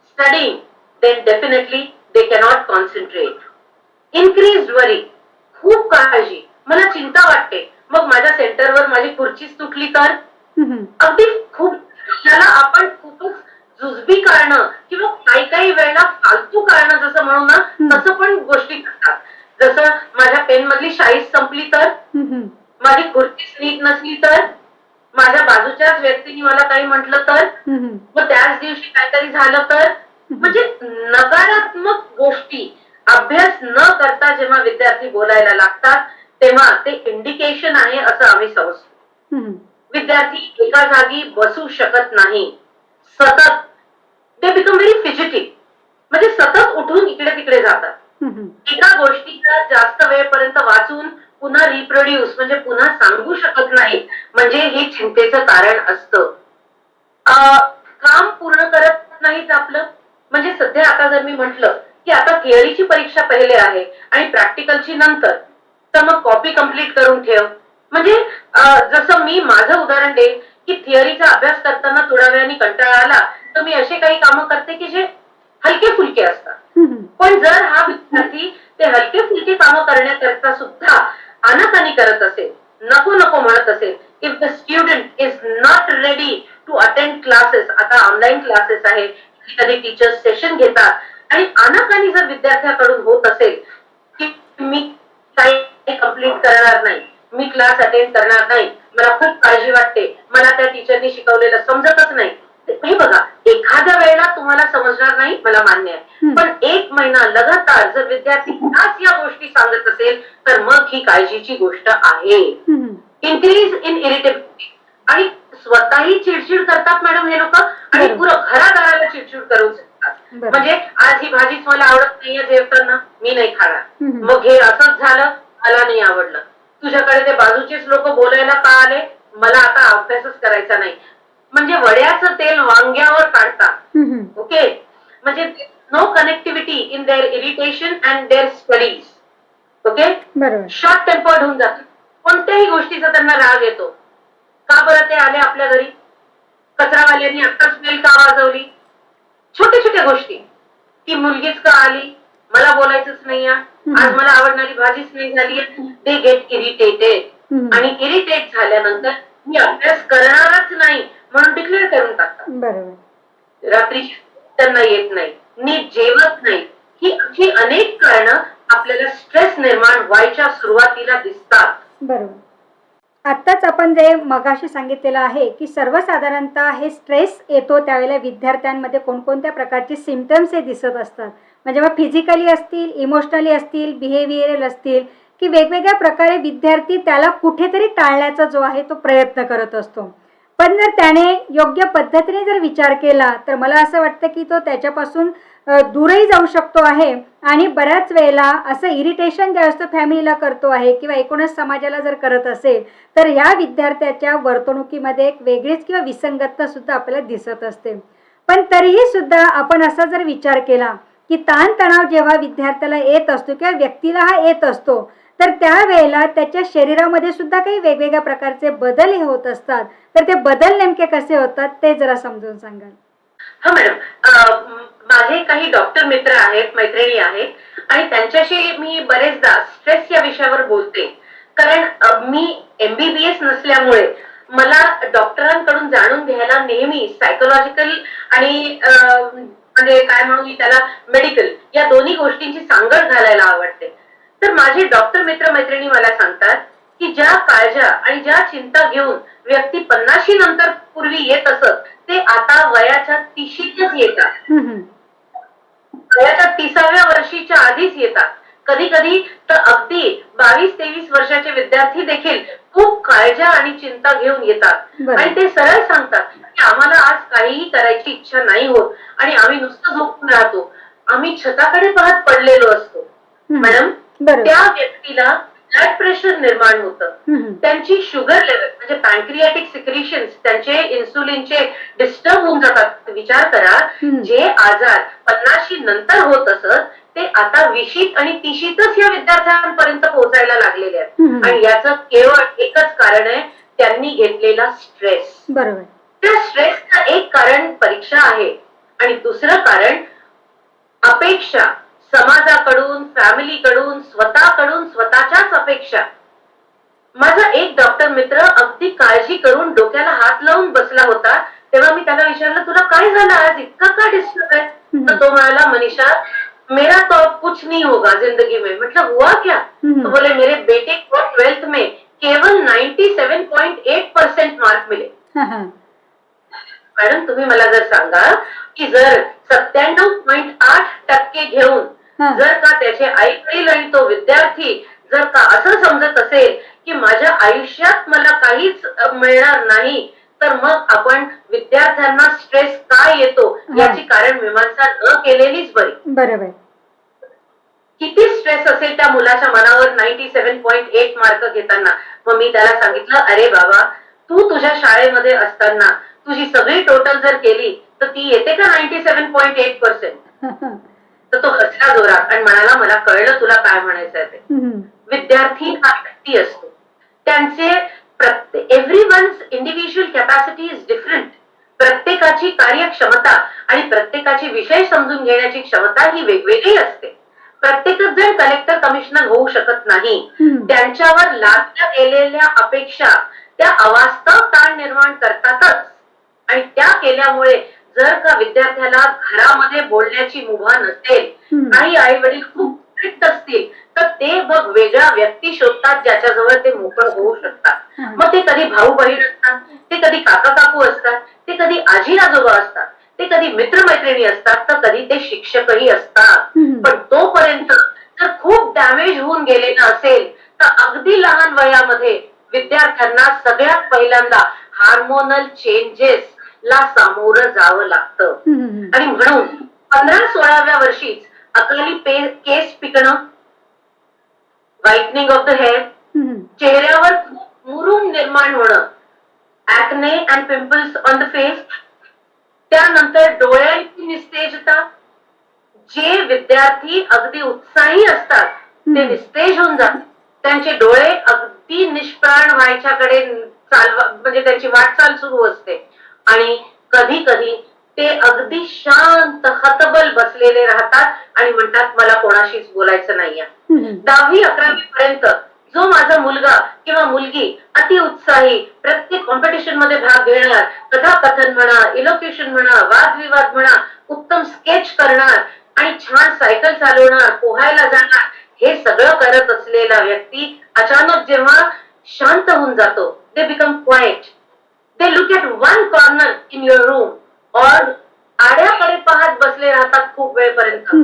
studying, then definitely they cannot concentrate. Increased worry, खूप काळजी, मला चिंता वाटते, मग माझ्या सेंटरवर माझी खुर्चीच तुटली तर, अगदी खूप त्याला आपण खूपच जुजबी कारणं किंवा काही काही वेळेला फालतू कारणं जसं म्हणू ना, तसं पण गोष्टी करतात. जसं माझ्या पेन मधली शाईच संपली तर, माझी खुर्चीच नीट नसली तर, माझ्या बाजूच्याच व्यक्तीने मला काही म्हटलं तर, मग त्याच दिवशी काहीतरी झालं तर. म्हणजे नकारात्मक गोष्टी अभ्यास न करता जेव्हा विद्यार्थी बोलायला लागतात तेव्हा ते इंडिकेशन आहे असं आम्ही समजतो. विद्यार्थी एका जागी बसू शकत नाही, सतत ते बिकम व्हेरी फिजिटिंग, म्हणजे सतत उठून इकडे तिकडे जातात. एका गोष्टीला जास्त वेळपर्यंत वाचून पुन्हा रिप्रोड्यूस म्हणजे पुन्हा सांगू शकत नाही, म्हणजे हे चिंतेचं कारण असतं. काम पूर्ण करत नाहीत आपलं. म्हणजे सध्या आता जर मी म्हटलं की आता थिअरीची परीक्षा पहिले आहे आणि प्रॅक्टिकलची नंतर, तर मग कॉपी कंप्लीट करून ठेव. म्हणजे जसं मी माझं उदाहरण देईन की थिअरीचा अभ्यास करताना थोड्या वेळाने कंटाळा आला तर मी असे काही कामं करते की जे हलके फुलके असतात. पण जर हा विद्यार्थी ते हलके फुलके कामं करण्याकरता सुद्धा आनाकानी करत असेल, नको नको म्हणत असेल, if the student is not ready to attend classes, आता ऑनलाईन क्लासेस आहे, कधी टीचर्स सेशन घेतात, आणि आनाकानी जर विद्यार्थ्याकडून होत असेल की मी काही कंप्लीट करणार नाही, मी क्लास अटेंड करणार नाही, मला खूप काळजी वाटते, मला त्या टीचरनी शिकवलेलं समजतच नाही. हे बघा, एखाद्या वेळेला तुम्हाला समजणार नाही, मला मान्य आहे, पण 1 महिना लगातार जर विद्यार्थी त्याच या गोष्टी सांगत असेल तर मग ही काळजीची गोष्ट आहे. इन्क्रीज इन इरिटेबिलिटी, आणि स्वतःही चिडचिड करतात मॅडम हे लोक, आणि पुरं घरादाराला चिडचिड करून शकतात. म्हणजे आज ही भाजीच मला आवडत नाहीये जेवताना, मी नाही खाणार, मग हे असंच झालं, मला नाही आवडलं, तुझ्याकडे ते बाजूचेच लोक बोलायला का आले, मला आता अभ्यासच करायचा नाही. म्हणजे वड्याचं तेल वांग्यावर काढतात. ओके, म्हणजे no connectivity in their irritation and their studies. Okay, short tempered होऊन जातात. कोणत्याही गोष्टीचा त्यांना राग येतो. का बरं ते आले आपल्या घरी, कचरावाल्यांनी आत्ताच बेल का वाजवली, छोट्या छोट्या गोष्टी, ती मुलगीच का आली, मला बोलायचंच नाही, आज मला आवडणारी भाजीच नाही झाली, दे गेट इरिटेटेड. आणि इरिटेट झाल्यानंतर मी अभ्यास करणारच नाही म्हणून डिक्लेअर करून टाकतात. बरोबर. रात्री त्यांना येत नाही, नीट जेवत नाही. ही अशी अनेक कारणं आपल्याला स्ट्रेस निर्माण व्हायच्या सुरुवातीला दिसतात. बरोबर. आत्ताच आपण जे मगाशी सांगितलेलं आहे की सर्वसाधारणतः हे स्ट्रेस येतो त्यावेळेला विद्यार्थ्यांमध्ये कोणकोणत्या प्रकारचे सिम्पटम्स हे दिसत असतात. म्हणजे मग फिजिकली असतील, इमोशनली असतील, बिहेवियरल असतील, की वेगवेगळ्या प्रकारे विद्यार्थी त्याला कुठेतरी टाळण्याचा जो आहे तो प्रयत्न करत असतो. पण जर त्याने योग्य पद्धतीने जर विचार केला तर मला असं वाटतं की तो त्याच्यापासून दूरही जाऊ शकतो आहे. आणि बऱ्याच वेळेला असं इरिटेशन ज्यावेळेस तो फॅमिलीला करतो आहे किंवा एकूणच समाजाला जर करत असेल तर ह्या विद्यार्थ्याच्या वर्तणुकीमध्ये एक वेगळीच किंवा विसंगतता सुद्धा आपल्याला दिसत असते. पण तरीही सुद्धा आपण असा जर विचार केला की ताणतणाव जेव्हा विद्यार्थ्याला येत असतो किंवा व्यक्तीला हा येत असतो तर त्यावेळेला त्याच्या शरीरामध्ये सुद्धा काही वेगवेगळ्या प्रकारचे बदल हे होत असतात. तर ते बदल नेमके कसे होतात ते जरा समजून सांगाल. हा मॅडम, माझे काही डॉक्टर मित्र आहेत, मैत्रिणी आहेत आणि त्यांच्याशी मी बरेचदा स्ट्रेस या विषयावर बोलते. कारण मी MBBS नसल्यामुळे मला डॉक्टरांकडून जाणून घ्यायला नेहमी सायकोलॉजिकल आणि म्हणजे काय म्हणू मी त्याला, मेडिकल, या दोन्ही गोष्टींची सांगड घालायला आवडते. तर माझे डॉक्टर मित्र मैत्रिणी मला सांगतात की ज्या काळजा आणि ज्या चिंता घेऊन व्यक्ती 50 नंतर पूर्वी येत असत ते आता वयाच्या 30च येतात. वयाच्या 30व्या वर्षीच्या आधीच येतात. कधी कधी तर अगदी 22-23 वर्षाचे विद्यार्थी देखील खूप काळजा आणि चिंता घेऊन येतात आणि ते सरळ सांगतात की आम्हाला आज काहीही करायची इच्छा नाही होत आणि आम्ही नुसतं झोपून राहतो, आम्ही छताकडे पाहत पडलेलो असतो. मॅडम, त्या व्यक्तीला ब्लड प्रेशर निर्माण होतं, त्यांची शुगर लेवल म्हणजे पॅन्क्रियाटिक सिक्रिशन्स, त्यांचे इन्सुलिनचे डिस्टर्ब होऊन जातात. विचार करा, जे आजार 50 नंतर होत असत ते आता 20 आणि 30च या विद्यार्थ्यांपर्यंत पोहोचायला लागलेले आहेत. आणि याचं केवळ एकच कारण आहे, त्यांनी घेतलेला स्ट्रेस. बरोबर. त्या स्ट्रेसचं एक कारण परीक्षा आहे आणि दुसरं कारण अपेक्षा, समाजाकडून, फॅमिलीकडून, स्वतःकडून, स्वतःच्याच अपेक्षा. माझा एक डॉक्टर मित्र अगदी काळजी करून डोक्याला हात लावून बसला होता. तेव्हा मी त्याला विचारलं, तुला काय झालं आज, इतका का डिस्टर्ब आहे? तर तो म्हणाला, मनीषा, मेरा तो कुछ नहीं होगा जिंदगी में. मतलब हुआ क्या? तो बोले, मेरे बेटे को 12th में केवल 97.8% मार्क मिले. मॅडम, तुम्ही मला जर सांगा की जर 97.8% घेऊन जर का त्याचे आई वडील आणि तो विद्यार्थी जर का असं समजत असेल की माझ्या आयुष्यात मला काहीच मिळणार नाही, तर मग आपण विद्यार्थ्यांना स्ट्रेस का येतो याची कारण मीमांसा न केलेलीच बरी. बरोबर. किती स्ट्रेस असेल त्या मुलाच्या मनावर 97.8 मार्क घेताना. मग मी त्याला सांगितलं, अरे बाबा, तू तुझ्या शाळेमध्ये असताना तुझी सगळी टोटल जर केली तर ती येते का 97.8%? तर तो हसला जोरात आणि म्हणाला, मला कळलं तुला काय म्हणायचं ते. विद्यार्थी हा व्यक्ती असतो, त्यांचे everyone's individual capacity is different. प्रत्येकाची कार्यक्षमता आणि प्रत्येकाची विषय समजून घेण्याची क्षमता ही वेगवेगळी असते. प्रत्येकच जण कलेक्टर कमिशनर होऊ शकत नाही. त्यांच्यावर लादल्या गेलेल्या अपेक्षा त्या अवास्तव ताण निर्माण करतातच आणि त्या केल्यामुळे जर का विद्यार्थ्याला घरामध्ये बोलण्याची मुभा नसेल, काही आई वडील खूप स्ट्रिक्ट असतील, तर ते मग वेगळा व्यक्ती शोधतात ज्याच्याजवळ ते मोकळ होऊ शकतात. मग ते कधी भाऊ बहीण असतात, ते कधी काका काकू असतात, ते कधी आजी आजोबा असतात, ते कधी मित्रमैत्रिणी असतात, तर कधी ते शिक्षकही असतात. पण तोपर्यंत जर खूप डॅमेज होऊन गेलेलं असेल तर अगदी लहान वयामध्ये विद्यार्थ्यांना सगळ्यात पहिल्यांदा हार्मोनल चेंजेस ला सामोरं जावं लागतं. आणि म्हणून 15-16व्या वर्षीच अकाली केस पिकणं, व्हाइटनिंग ऑफ द हेअर, चेहऱ्यावर मुरुम निर्माण होणं, acne and pimples on the face, त्यानंतर डोळ्यांची निस्तेजता. जे विद्यार्थी अगदी उत्साही असतात ते निस्तेज होऊन जातात, त्यांचे डोळे अगदी निष्प्राण व्हायच्याकडे म्हणजे त्यांची वाटचाल सुरू असते आणि कधी कधी ते अगदी शांत हतबल बसलेले राहतात आणि म्हणतात मला कोणाशीच बोलायचं नाहीये. 10वी-11वी पर्यंत जो माझा मुलगा किंवा मुलगी अति उत्साही, प्रत्येक कॉम्पिटिशन मध्ये भाग घेणार, कथाकथन म्हणा, इलोक्युशन म्हणा, वादविवाद म्हणा, उत्तम स्केच करणार आणि छान सायकल चालवणार, पोहायला जाणार, हे सगळं करत असलेला व्यक्ती अचानक जेव्हा शांत होऊन जातो, they become quite, they look at one corner in your room और आड्याकडे पाहत बसले राहतात खूप वेळपर्यंत.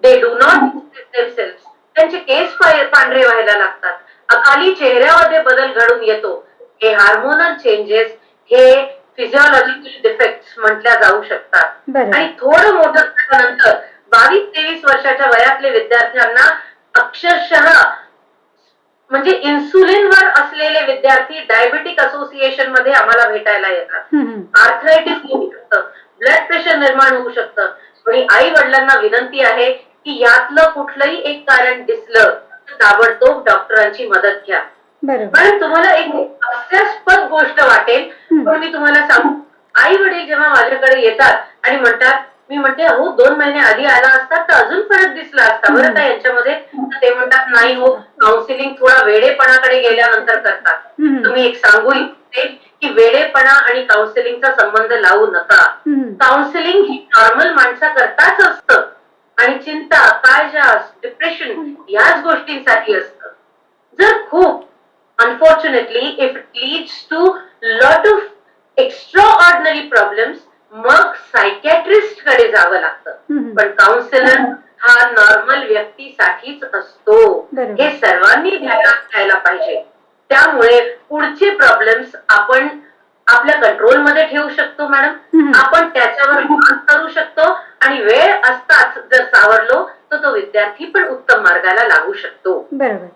They do not themselves. त्यांचे केस पांढरे व्हायला लागतात, अकाली चेहऱ्यामध्ये बदल घडून येतो. हे हार्मोनल चेंजेस, हे फिजिओलॉजिकल डिफेक्ट्स म्हटल्या जाऊ शकतात. आणि थोडं मोठं झाल्यानंतर 22-23 वर्षाच्या वयातले विद्यार्थ्यांना अक्षरशः म्हणजे इन्सुलिनवर असलेले विद्यार्थी डायबेटिक असोसिएशन मध्ये आम्हाला भेटायला येतात. आर्थरायटिस होऊ शकतं, ब्लड प्रेशर निर्माण होऊ शकतं. आणि आई वडिलांना विनंती आहे की यातलं कुठलंही एक कारण दिसलं तर ताबडतोब डॉक्टरांची मदत घ्या. पण तुम्हाला एक हास्यास्पद गोष्ट वाटेल, पण मी तुम्हाला सांगू, आई वडील जेव्हा माझ्याकडे येतात आणि म्हणतात, मी म्हणते अहो 2 महिने आधी आला असतात तर अजून फरक दिसला असता बरं का यांच्यामध्ये. ते म्हणतात नाही हो, काउन्सिलिंग थोडा वेडेपणाकडे गेल्यानंतर करतात. तुम्ही एक सांगू इच्छिते की वेडेपणा आणि काउन्सिलिंगचा संबंध लावू नका. काउन्सिलिंग ही नॉर्मल माणसाकरताच असतं आणि चिंता, काळजा, डिप्रेशन याच गोष्टींसाठी असतं. जर खूप unfortunately if it leads to lot of extraordinary problems, मग सायकॅट्रिस्ट कडे जावं लागतं. पण काउन्सिलर हा नॉर्मल व्यक्तीसाठीच असतो, हे सर्वांनी ध्यानात घ्यायला पाहिजे. त्यामुळे पुढचे प्रॉब्लेम्स आपण आपल्या कंट्रोलमध्ये ठेवू शकतो मॅडम. आपण त्याच्यावर मात करू शकतो आणि वेळ असताच जर सावरलो तर तो विद्यार्थी पण उत्तम मार्गाला लागू शकतो. बरोबर.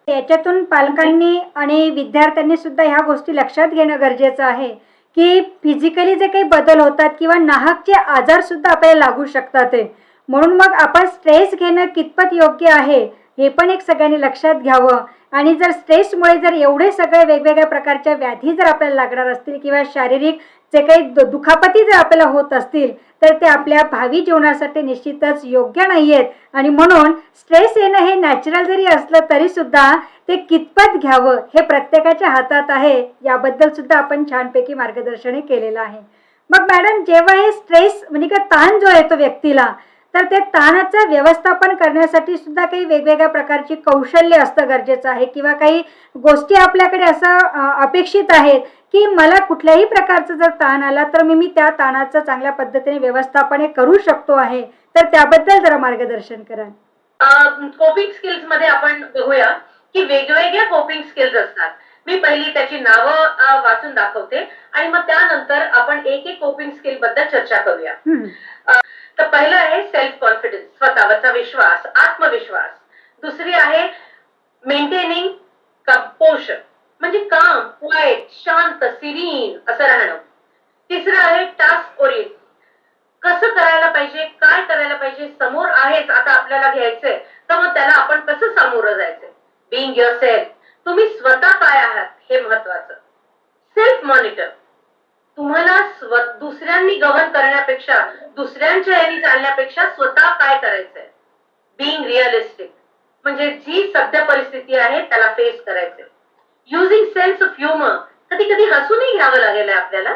याच्यातून पालकांनी आणि विद्यार्थ्यांनी सुद्धा ह्या गोष्टी लक्षात घेणं गरजेचं आहे की फिजिकली जे काही बदल होतात किंवा नाहकचे आजार सुद्धा आपल्याला लागू शकतात. म्हणून मग आपण स्ट्रेस घेणं कितपत योग्य आहे हे पण एक सगळ्यांनी लक्षात घ्यावं. आणि जर स्ट्रेसमुळे जर एवढे सगळे वेगवेगळ्या प्रकारच्या व्याधी जर आपल्याला लागणार असतील किंवा शारीरिक जे काही दुखापती जर आपल्याला होत असतील तर ते आपल्या भावी जीवनासाठी निश्चितच योग्य नाही आहेत. आणि म्हणून स्ट्रेस येणं हे नॅचरल जरी असलं तरी सुद्धा ते कितपत घ्यावं हे प्रत्येकाच्या हातात आहे. याबद्दल सुद्धा आपण छानपैकी मार्गदर्शन केलेलं आहे. मग मॅडम, जेव्हा हे स्ट्रेस म्हणजे का ताण जो येतो व्यक्तीला, तर ते ताणाचं व्यवस्थापन करण्यासाठी सुद्धा काही वेगवेगळ्या प्रकारची कौशल्य असतं गरजेचं आहे किंवा काही गोष्टी आपल्याकडे असं अपेक्षित आहेत की मला कुठल्याही प्रकारचा जर ताण आला तर मी त्या ताणाचं चांगल्या पद्धतीने व्यवस्थापन करू शकतो आहे. तर त्याबद्दल जरा मार्गदर्शन करा. कोपिंग स्किल्स मध्ये आपण बघूया की वेगवेगळ्या कोपिंग स्किल्स असतात. मी पहिली त्याची नावं वाचून दाखवते आणि मग त्यानंतर आपण एक एक कोपिंग स्किल बद्दल चर्चा करूया. तर पहिलं आहे सेल्फ कॉन्फिडन्स, स्वतःवरचा विश्वास, आत्मविश्वास. दुसरी आहे मेंटेनिंग कंपोजर, म्हणजे काम, क्वाइट, शांत, सिरीन असं राहणं. तिसरं आहे टास्क ओरिएंटेड, कसं करायला पाहिजे, काय करायला पाहिजे, समोर आहेच आता आपल्याला घ्यायचंय तर मग त्याला आपण कसं सामोरं जायचंय. बीइंग युअरसेल्फ, तुम्ही स्वतः काय आहात हे महत्वाचं. सेल्फ मॉनिटर, तुम्हाला दुसऱ्यांनी गव्हर्न करण्यापेक्षा, दुसऱ्यांच्या यांनी चालण्यापेक्षा स्वतः काय करायचंय. बीइंग रिअलिस्टिक, म्हणजे जी सध्या परिस्थिती आहे त्याला फेस करायचंय. युझिंग सेन्स ऑफ ह्युमर, कधी कधी हसूनही घ्यावं लागेल आपल्याला.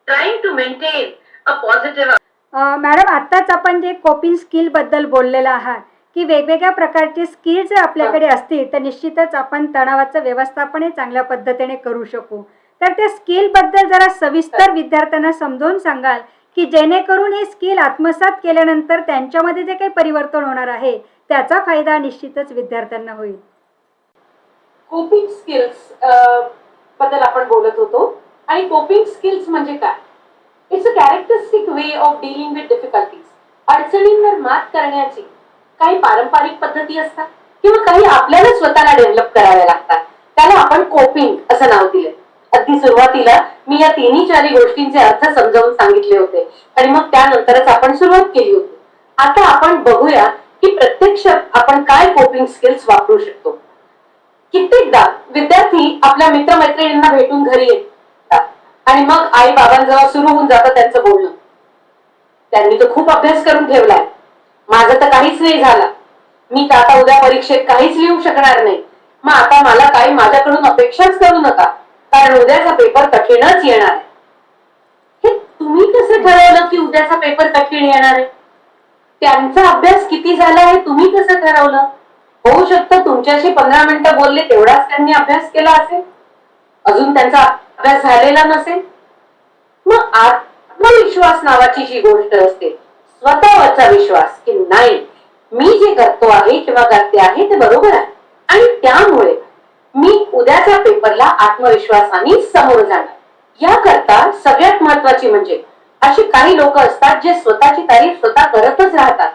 Trying to maintain a positive. Madam, आत्ताच आपण जे कोपिंग स्किल बद्दल बोललेलं आहात की वेगवेगळ्या प्रकारचे स्किल जर आपल्याकडे असतील तर निश्चितच आपण तणावाचं व्यवस्थापन चांगल्या पद्धतीने करू शकू. तर त्या स्किल बद्दल जरा सविस्तर विद्यार्थ्यांना समजावून सांगाल की जेणेकरून हे स्किल आत्मसात केल्यानंतर त्यांच्यामध्ये जे काही परिवर्तन होणार आहे त्याचा फायदा निश्चितच विद्यार्थ्यांना होईल. कोपिंग स्किल्स बद्दल आपण बोलत होतो. आणि कोपिंग स्किल्स म्हणजे काय? It's a characteristic way of dealing with difficulties. अडचणींवर मात करण्याची काही पारंपरिक पद्धती असतात किंवा काही आपल्याला स्वतःला डेव्हलप कराव्या लागतात. त्याला आपण कोपिंग असं नाव दिले. अगदी सुरुवातीला मी या 3-4 गोष्टींचे अर्थ समजावून सांगितले होते आणि मग त्यानंतरच आपण सुरुवात केली होती. आता आपण बघूया की प्रत्यक्षात आपण काय कोपिंग स्किल्स वापरू शकतो. कित्येकदा विद्यार्थी आपल्या मित्रमैत्रिणींना भेटून घरी येतात आणि मग आई बाबांजवळ सुरू होऊन जातं त्यांचं बोलणं. त्यांनी तर खूप अभ्यास करून ठेवलाय, माझं तर काहीच नाही झालं, मी तर आता उद्या परीक्षेत काहीच लिहू शकणार नाही, मग आता मला काही माझ्याकडून अपेक्षाच करू नका, कारण उद्याचा पेपर कठीणच येणार आहे. हे तुम्ही कसं ठरवलं की उद्याचा पेपर कठीण येणार आहे? त्यांचा अभ्यास किती झाला हे तुम्ही कसं ठरवलं? होऊ शकतं तुमच्याशी 15 मिनिटं बोलले तेवढाच त्यांनी अभ्यास केला असेल, अजून त्यांचा अभ्यास झालेला नसेल. मग आत्मविश्वास नावाची जी गोष्ट असते, स्वतःवरचा विश्वास की नाही, मी जे करतो आहे किंवा करते आहे ते बरोबर आहे आणि त्यामुळे मी उद्याच्या पेपरला आत्मविश्वासाने समोर जाणार. याकरता सगळ्यात महत्वाची म्हणजे अशी काही लोक असतात जे स्वतःची तारीफ स्वतः करतच राहतात.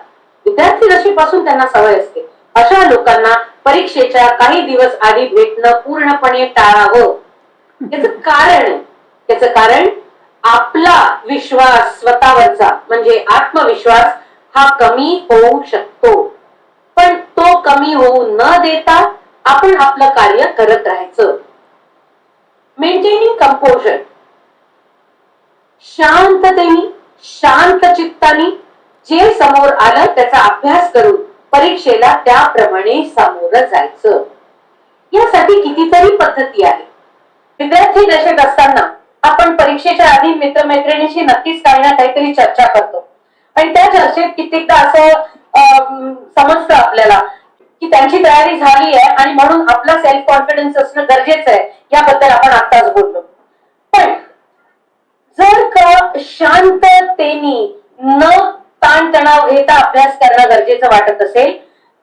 विद्यार्थी दशेपासून त्यांना सवय असते. अशा लोकांना परीक्षेच्या काही दिवस आधी भेटणं पूर्णपणे टाळावं. त्याचं कारण आपला विश्वास स्वतःवरचा म्हणजे आत्मविश्वास हा कमी होऊ शकतो. पण तो कमी होऊ न देता आपण आपलं कार्य करत राहायचं. मेंटेनिंग कंपोजर, शांततेने शांत चित्ताने जे समोर आलं त्याचा अभ्यास करून परीक्षेला त्याप्रमाणे सामोरं जायचं. यासाठी कितीतरी पद्धती आहेत. विद्यार्थी दशेत असताना आपण परीक्षेच्या आधी मित्रमैत्रिणीशी नक्कीच काही ना काहीतरी चर्चा करतो आणि त्या चर्चेत कित्येकदा असं समजतं आपल्याला की त्यांची तयारी झाली आहे आणि म्हणून आपला सेल्फ कॉन्फिडन्स असणं गरजेचं आहे. याबद्दल आपण आताच बोललो. पण जर का शांततेने न ताणतणाव घेता अभ्यास करणं गरजेचं वाटत असेल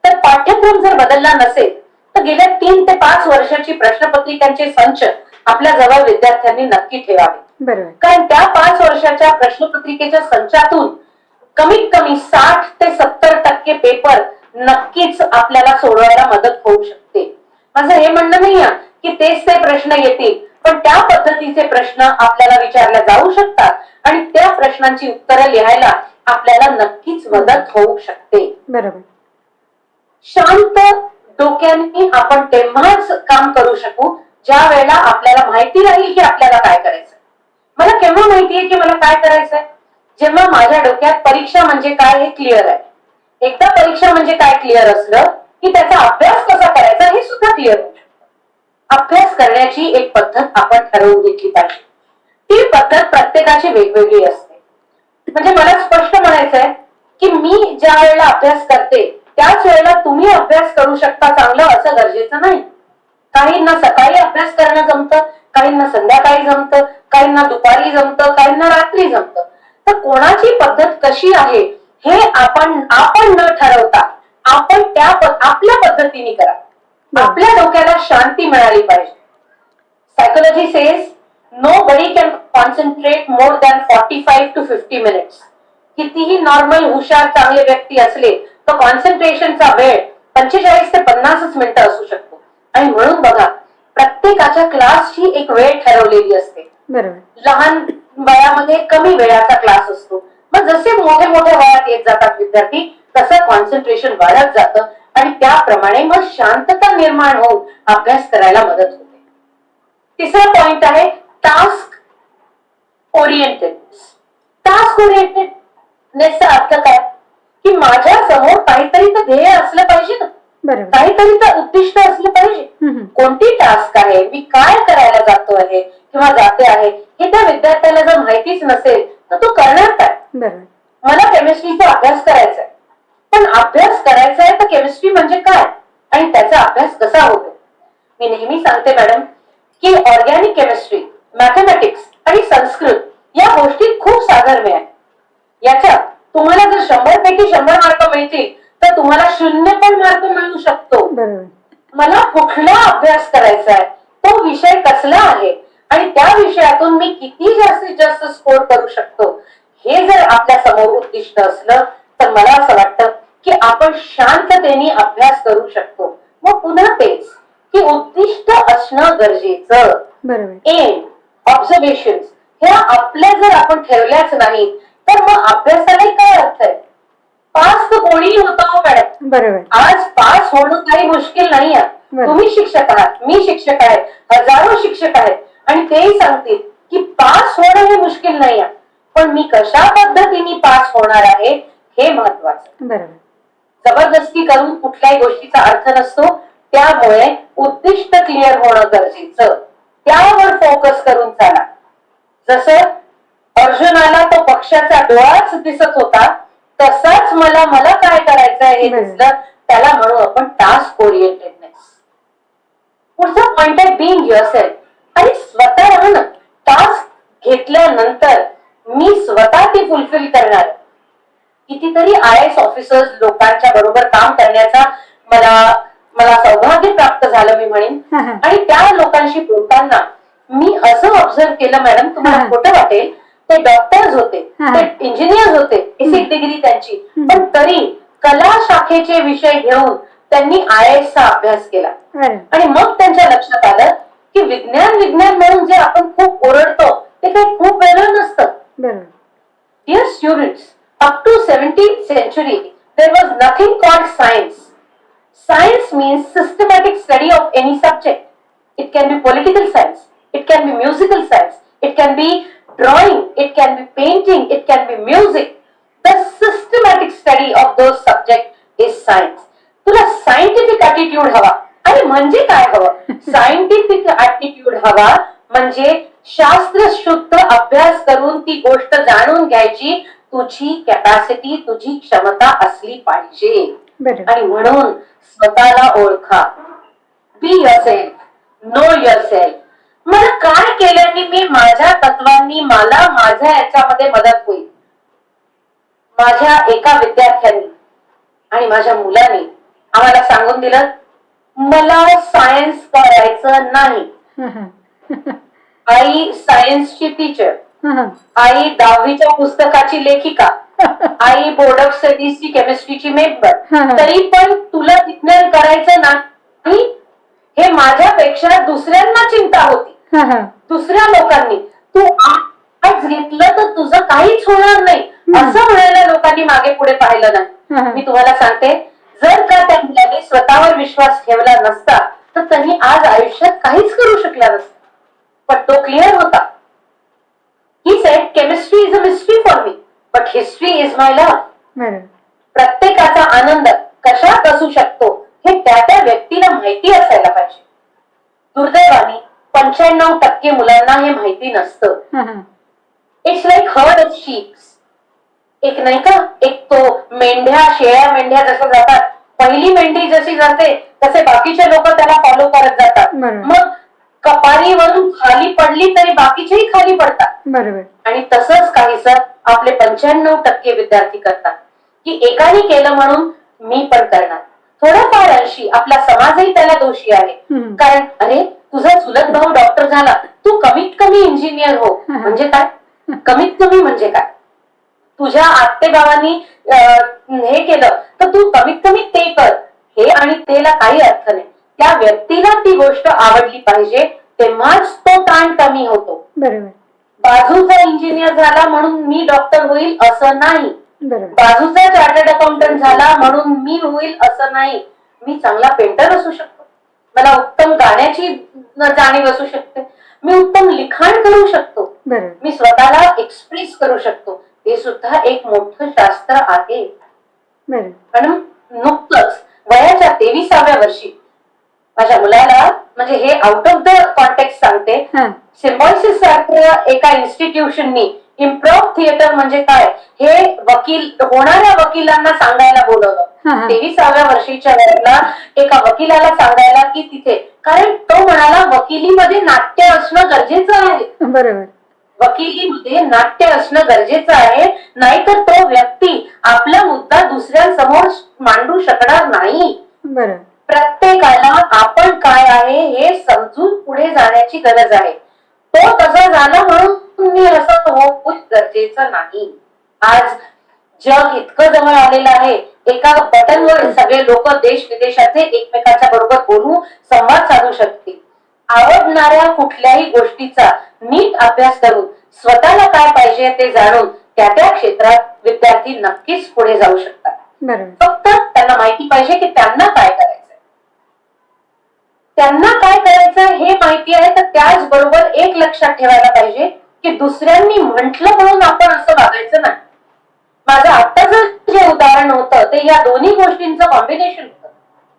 तर पाठ्यक्रम जर बदलला नसेल तर गेल्या 3 ते 5 वर्षाची प्रश्नपत्रिकांचे संच आपल्या जवळ विद्यार्थ्यांनी नक्की ठेवावे. बरोबर. कारण त्या 5 वर्षाच्या प्रश्नपत्रिकेच्या संचातून कमीत कमी 60 ते 70% पेपर नक्कीच आपल्याला सोडवायला मदत होऊ शकते. माझं हे म्हणणं नाही की तेच ते प्रश्न येतील, पण त्या पद्धतीचे प्रश्न आपल्याला विचारले जाऊ शकतात आणि त्या प्रश्नांची उत्तरं लिहायला आपल्याला नक्कीच मदत होऊ शकते. बरोबर. शांत डोक्याने आपण तेव्हाच काम करू शकू ज्या वेळेला आपल्याला माहिती राहील की आपल्याला काय करायचं. मला केव्हा माहितीये की मला काय करायचंय? जेव्हा माझ्या डोक्यात परीक्षा म्हणजे काय हे क्लिअर आहे. एकदा परीक्षा म्हणजे काय क्लिअर असलं की त्याचा अभ्यास कसा करायचा हे सुद्धा क्लिअर होऊ शकतं. अभ्यास करण्याची एक पद्धत आपण ठरवून घेतली पाहिजे. ती पद्धत प्रत्येकाची वेगवेगळी असते. म्हणजे मला स्पष्ट म्हणायचंय की मी ज्या वेळेला अभ्यास करते त्याच वेळेला तुम्ही अभ्यास करू शकता चांगलं असं गरजेचं नाही. काहींना सकाळी अभ्यास करणं जमतं, काहींना संध्याकाळी जमतं, काहींना दुपारी जमतं, काहींना रात्री जमतं. तर कोणाची पद्धत कशी आहे हे आपण न ठरवता आपण आपल्या पद्धतीने करा. आपल्या डोक्याला शांती मिळाली पाहिजे. Psychology says nobody can concentrate more than 45 to 50 minutes. कितीही नॉर्मल हुशार चांगले व्यक्ती असले तर कॉन्सन्ट्रेशनचा वेळ 45 ते 50 मिनिटं असू शकतो. आणि म्हणून बघा प्रत्येकाच्या क्लासची एक वेळ ठरवलेली असते. बरोबर. लहान वयामध्ये कमी वेळाचा क्लास असतो. मग जसे मोठे वयात येत जातात विद्यार्थी तसं कॉन्सन्ट्रेशन वाढत जातं आणि त्याप्रमाणे मग शांतता निर्माण होऊन अभ्यास करायला मदत होते. तिसरा पॉइंट आहे टास्क ओरिएंटेडनेस. टास्क ओरिएंटेडनेसचा अर्थ काय की माझ्या समोर काहीतरी तर ध्येय असलं पाहिजे ना, काहीतरी तर उद्दिष्ट असलं पाहिजे. कोणती टास्क आहे, मी काय करायला जातो आहे किंवा जाते आहे हे त्या विद्यार्थ्याला जर माहितीच नसेल तर तो करणार काय. मला केमिस्ट्रीचा अभ्यास करायचा आहे, पण अभ्यास करायचा आहे तर केमिस्ट्री म्हणजे काय आणि त्याचा अभ्यास कसा होतो. मी नेहमी सांगते मॅडम की ऑर्गॅनिक केमिस्ट्री, मॅथमॅटिक्स आणि संस्कृत या गोष्टी खूप साधर्म्य आहेत. याच्यात तुम्हाला जर 100 पैकी 100 मार्क मिळतील तर तुम्हाला 0 पण मार्क मिळू शकतो. मला कुठला अभ्यास करायचा आहे, तो विषय कसला आहे आणि त्या विषयातून मी किती जास्तीत जास्त स्कोर करू शकतो हे जर आपल्या समोर उद्दिष्ट असलं तर मला असं वाटतं की आपण शांततेने अभ्यास करू शकतो. मग पुन्हा तेच की उद्दिष्ट असणं गरजेचं. एम, ऑब्झर्वेशन ह्या आपल्या जर आपण ठेवल्याच नाहीत तर मग अभ्यासाला काय अर्थ आहे. पास तर कोणीही होतं हो मॅडम. बरोबर. आज पास होणं काही मुश्किल नाहीये. तुम्ही शिक्षक आहात, मी शिक्षक आहे, हजारो शिक्षक आहेत आणि तेही सांगतील की पास होणं हे मुश्किल नाही आहे, पण मी कशा पद्धतीने पास होणार आहे हे महत्वाचं. बरोबर. जबरदस्ती करून कुठल्याही गोष्टीचा अर्थ नसतो. त्यामुळे उद्दिष्ट क्लिअर होणं गरजेचं, त्यावर फोकस करून चाला. जसं अर्जुनाला तो पक्षाचा डोळाच दिसत होता, तसाच मला काय करायचं आहे हे दिसलं. त्याला म्हणू आपण टास्क ओरिएंटेडनेस. पुढचा पॉइंट आहे बिंग युअरसेल्फ. आणि स्वतः राहणं. टास्क घेतल्यानंतर मी स्वतः ती फुलफिल करणार. कितीतरी IAS ऑफिसर्स लोकांच्या बरोबर काम करण्याचा मला सौभाग्य प्राप्त झालं मी म्हणेन. आणि त्या लोकांशी बोलताना मी असं ऑब्झर्व केलं, मॅडम तुम्हाला खोटं वाटेल, ते डॉक्टर्स होते, ते इंजिनियर्स होते, बेसिक डिग्री त्यांची, पण तरी कला शाखेचे विषय घेऊन त्यांनी IAS चा अभ्यास केला. आणि मग त्यांच्या लक्षात आलं की विज्ञान म्हणून जे आपण खूप ओरडतो ते काही खूप वेगळं नसतं. Dear students, up to 17th century there was nothing called science. Science means systematic study of any subject. It can be political science, it can be musical science, it can be drawing, it can be painting, it can be music. The systematic study of those subject is science. तुला scientific attitude हवा. आणि म्हणजे काय हवं? Scientific attitude हवा म्हणजे शास्त्रशुद्ध अभ्यास करून ती गोष्ट जाणून घ्यायची तुझी कॅपॅसिटी, तुझी क्षमता असली पाहिजे. आणि म्हणून स्वतःला ओळखा. बी युअरसेल्फ, नो युअरसेल्फ. मला काय केल्याने मी माझ्या तत्वांनी मला माझ्या याच्यामध्ये मदत होईल. माझ्या एका विद्यार्थ्यांनी आणि माझ्या मुलाने आम्हाला सांगून दिलं, मला सायन्स करायचं नाही. आई सायन्सची टीचर, आई 10वीच्या पुस्तकाची लेखिका, आई बोर्ड ऑफ स्टडीजची केमिस्ट्रीची मेंबर, तरी पण तुला विज्ञान करायचं नाही हे माझ्यापेक्षा दुसऱ्यांना चिंता होती. दुसऱ्या लोकांनी तू आज घेतलं तर तुझं काहीच होणार नाही असं म्हणायला लोकांनी मागे पुढे पाहिलं नाही. मी तुम्हाला सांगते, जर का त्या मुलाने स्वतःवर विश्वास ठेवला नसता तर त्यांनी आज आयुष्यात काहीच करू शकला नसता. पण तो क्लिअर होता. He said, chemistry is a mystery for me, but history is my love. प्रत्येकाचा आनंद कशात असू शकतो हे त्या व्यक्तीला माहिती असायला पाहिजे. दुर्दैवाने 95% मुलांना हे माहिती नसतं. It's like heard of sheeps. एक नाही का, एक तो शेळ्या मेंढ्या जसं जातात, पहिली मेंढी जशी जाते तसे बाकीचे लोक त्याला फॉलो करत जातात. मग कपारीवरून खाली पडली तरी बाकीचेही खाली पडतात. बरोबर. आणि तसंच काहीस आपले 95% विद्यार्थी करतात की एकाने केलं म्हणून मी पण करणार. थोडंफार अंशी आपला समाजही त्याला दोषी आहे. कारण अरे तुझा चुलत भाऊ डॉक्टर झाला, तू कमीत कमी इंजिनियर हो. म्हणजे काय? कमीत कमी म्हणजे काय? तुझ्या आत्तेभावांनी हे केलं तर तू कमीत कमी ते कर. हे आणि तेला काही अर्थ नाही. त्या व्यक्तीला ती गोष्ट आवडली पाहिजे, तेव्हाच तो ताण कमी होतो. बरोबर. बाजूचा इंजिनियर झाला म्हणून मी डॉक्टर होईल असं नाही. बाजूचा चार्टर्ड अकाउंटंट झाला म्हणून मी होईल असं नाही. मी चांगला पेंटर असू शकतो, मला उत्तम गाण्याची जाणीव असू शकते, मी उत्तम लिखाण करू शकतो, मी स्वतःला एक्सप्रेस करू शकतो. हे सुद्धा एक मोठं शास्त्र आहे. पण नुकतंच वयाच्या 23व्या वर्षी माझ्या मुलाला, म्हणजे हे आउट ऑफ द कॉन्टेक्स्ट सांगते, सिम्बॉयसिस सारख्या एका इन्स्टिट्यूशननी इम्प्रोव्ह थिएटर म्हणजे काय हे होणाऱ्या वकिलांना सांगायला बोलवलं. 23व्या वर्षीच्या वयाला एका वकिलाला सांगायला की तिथे, कारण तो म्हणाला वकिलीमध्ये नाट्य असणं गरजेचं आहे. बरोबर. वकिलीमध्ये नाट्य असणं गरजेचं आहे, नाहीतर तो व्यक्ती आपला मुद्दा दुसऱ्यांसमोर मांडू शकणार नाही. बरोबर. प्रत्येकाला आपण काय आहे हे समजून पुढे जाण्याची गरज आहे. तो तसा झाला म्हणून मी असं होऊ गरजेचं नाही. आज जग इतकं जवळ आलेलं आहे, एका बटनवर सगळे लोक देश विदेशाचे एकमेकांच्या बरोबर बोलू, संवाद साधू शकतील. आवडणाऱ्या कुठल्याही गोष्टीचा नीट अभ्यास करून स्वतःला काय पाहिजे ते जाणून त्या क्षेत्रात विद्यार्थी नक्कीच पुढे जाऊ शकतात. फक्त त्यांना माहिती पाहिजे की त्यांना काय करायचं. त्यांना काय करायचं हे माहिती आहे तर त्याचबरोबर एक लक्षात ठेवायला पाहिजे की दुसऱ्यांनी म्हटलं म्हणून आपण असं वागायचं नाही. माझं आत्ताचं जे उदाहरण होतं ते या दोन्ही गोष्टींचं कॉम्बिनेशन होतं,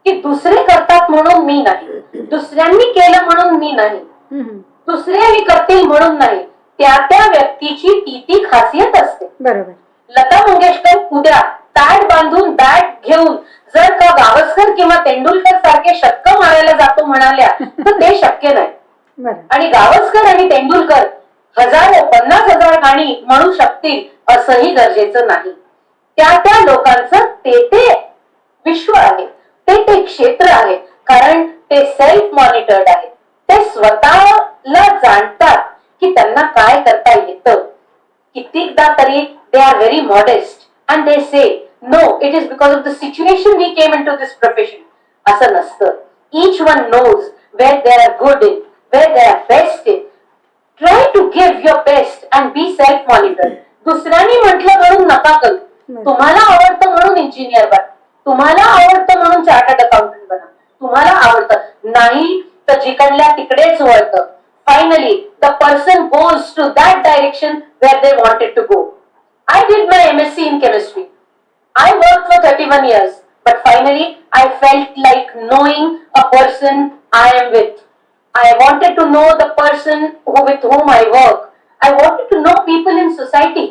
की दुसरे करतात म्हणून मी नाही, दुसऱ्यांनी केलं म्हणून मी नाही, दुसरे करतील म्हणून नाही. त्या त्या व्यक्तीची ती खासियत असते. बरोबर. लता मंगेशकर उद्या ताट बांधून बॅट घेऊन जर का गावस्कर किंवा तेंडुलकर सारखे शतक मारायला जातो म्हणाल्या तर ते शक्य नाही. बरोबर. आणि गावस्कर आणि तेंडुलकर हजारो 50,000 गाणी म्हणू शकतील असंही गरजेचं नाही. त्या त्या लोकांचं ते विश्व आहे, ते क्षेत्र आहे, कारण ते सेल्फ मॉनिटर्ड आहे. ते स्वतःला जाणतात की त्यांना काय करता येतं. कितीकदा तरी they are very modest and they say no, it is because of the situation we came into this profession. असं नसतं. Each one knows where they are good in, where they are best in. Try to give your best and be self monitored. दुसऱ्यांनी म्हटलं म्हणून नका करू. तुम्हाला आवडतं म्हणून इंजिनियर बना, तुम्हाला आवडतं म्हणून चार्टर्ड अकाउंटंट बना, तुम्हाला आवडतं नाही तर जिकडल्या तिकडेच वळतं. Finally, the person goes to that direction where they wanted to go. I did my MSc in chemistry. I worked for 31 years, but finally I felt like knowing a person I am with. I wanted to know the person with whom I work. I wanted to know people in society.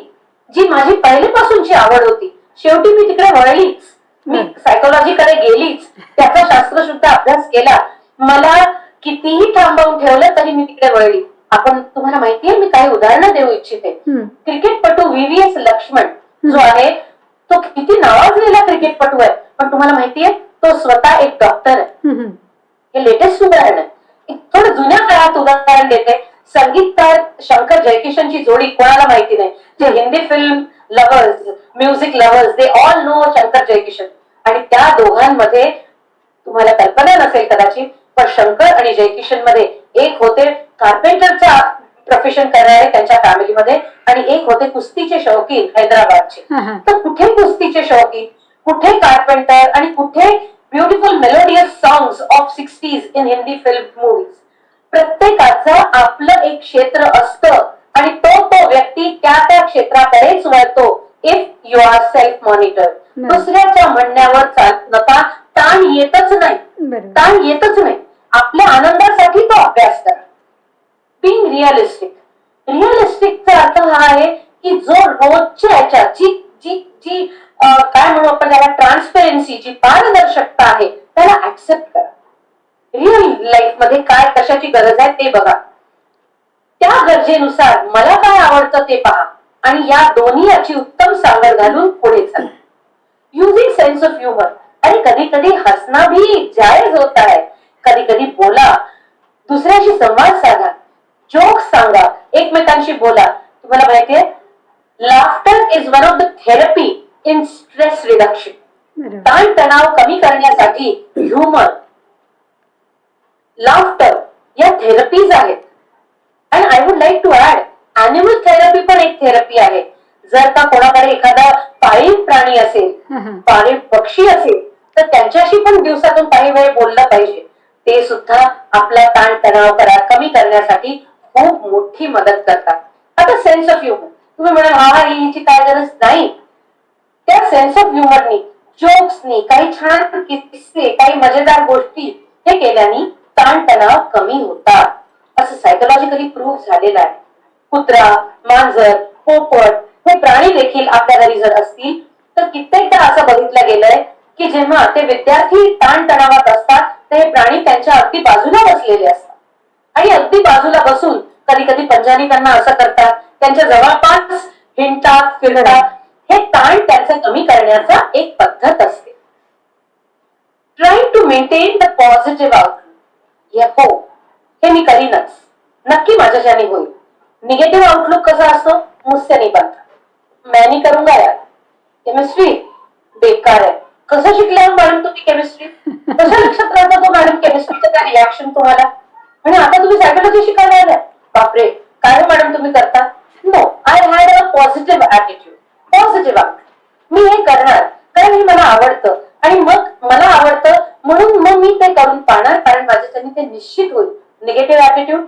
जी माझी पहिल्यापासूनची आवड होती, शेवटी मी तिकडे वळलीच. मी सायकोलॉजीकडे गेलीच, त्याचा शास्त्रशुद्ध अभ्यास केला. मला कितीही थांबवून ठेवलं तरी मी तिकडे वळली. आपण तुम्हाला माहितीये, मी काही उदाहरणं देऊ इच्छिते. क्रिकेटपटू VVS लक्ष्मण जो आहे तो किती नावाजलेला क्रिकेटपटू आहे, पण तुम्हाला माहितीये तो स्वतः एक डॉक्टर आहे. हे लेटेस्ट उदाहरण आहे. थोडं जुन्या काळात उदाहरण देते. संगीतकार शंकर जयकिशनची जोडी कोणाला माहिती नाही. जे Hindi film lovers, music lovers, they all know Shankar Jaikishan. आणि त्या दोघांमध्ये तुम्हाला कल्पना नसेल कदाचित, पण शंकर आणि जयकिशन मध्ये एक होते कार्पेंटरचा प्रोफेशन करणारे त्यांच्या फॅमिलीमध्ये, आणि एक होते कुस्तीचे शौकीन हैदराबादचे. तर कुठे कुस्तीचे शौकीन, कुठे कार्पेंटर, आणि कुठे beautiful melodious songs of 60s in Hindi film movies. प्रत्येकाचं आपलं एक क्षेत्र असतं आणि तो व्यक्ती त्या त्या क्षेत्राकडेच वळतो. If you are self monitor. दुसऱ्याच्या म्हणण्यावर चालता ताण येतच नाही, ताण येतच नाही. आपल्या आनंदासाठी तो अभ्यास करा. Bing realistic. रिअलिस्टिकचा अर्थ हा आहे की जो रोजच्या याच्यात जी जी जी काय म्हणू आपण त्याला, ट्रान्सपेरन्सी, जी पारदर्शकता आहे त्याला ऍक्सेप्ट करा. रिअल लाईफ मध्ये काय कशाची गरज आहे ते बघा. त्या गरजेनुसार मला काय आवडतं ते पहा आणि या दोन्ही याची उत्तम सांगड घालून पुढे चला. Using sense of humour. आणि कधी कधी हसना भी जायज होता है. कधी कधी बोला, दुसऱ्याशी संवाद साधा, जोक्स सांगा, एकमेकांशी बोला. तुम्हाला माहितीये, laughter is one of the therapy in stress reduction. ताण तणाव कमी करण्यासाठी ह्युमर, लाफ्टर या थेरपीज आहेत. And I would like to add, animal therapy पण एक थेरपी आहे. जर का कोणाकडे एखादा पाळीव प्राणी असेल, पाळीव पक्षी असेल, तर त्यांच्याशी पण दिवसातून काही वेळ बोललं पाहिजे. ते सुद्धा आपला ताण तणाव कमी करण्यासाठी खूप मोठी मदत करतात. आता सेन्स ऑफ ह्युमर. तुम्ही म्हणाल हा हिची काय गरज नाही. त्या सेन्स ऑफ ह्युमरनी, जोक्सनी, काही छान किस्से, काही मजेदार गोष्टी हे केल्याने ताण तणाव कमी होतात, असं सायकोलॉजिकली प्रूव्ह झालेलं आहे. कुत्रा, मांजर, पोपट हे प्राणी देखील आपल्या घरी जर असतील तर कित्येकदा असं बघितलं गेलंय की जेव्हा ते विद्यार्थी ताण तणावात असतात तर हे प्राणी त्यांच्या अगदी बाजूला बसलेले असतात आणि अगदी बाजूला बसून कधी कधी पंजानी त्यांना असं करतात, त्यांच्या जवळपास हिंडतात, फिरतात. हे ताण त्यांचं कमी करण्याचा एक पद्धत असते. Trying to maintain the positive outlook. हो, हे मी करीनच, नक्की माझ्याच्याने होईल. निगेटिव्ह आउटलुक कसा असतो, मुझसे नहीं बनता, मैं नहीं करूंगा यार, केमिस्ट्री बेकार आहे. कसं शिकल्या मॅडम तुम्ही केमिस्ट्री, कसं लक्षात राहता तो मॅडम केमिस्ट्रीचं काय रिॲक्शन तुम्हाला. आणि आता तुम्ही सायकोलॉजी शिकायला आल्या, बापरे काय मॅडम तुम्ही करता. No, I had a positive attitude, positive outlook. मी हे करणार कारण हे मला आवडतं आणि मग मला आवडतं म्हणून मग मी ते करून पाहणार, कारण माझ्यासाठी ते निश्चित होईल. निगेटिव्ह ऍटिट्यूड,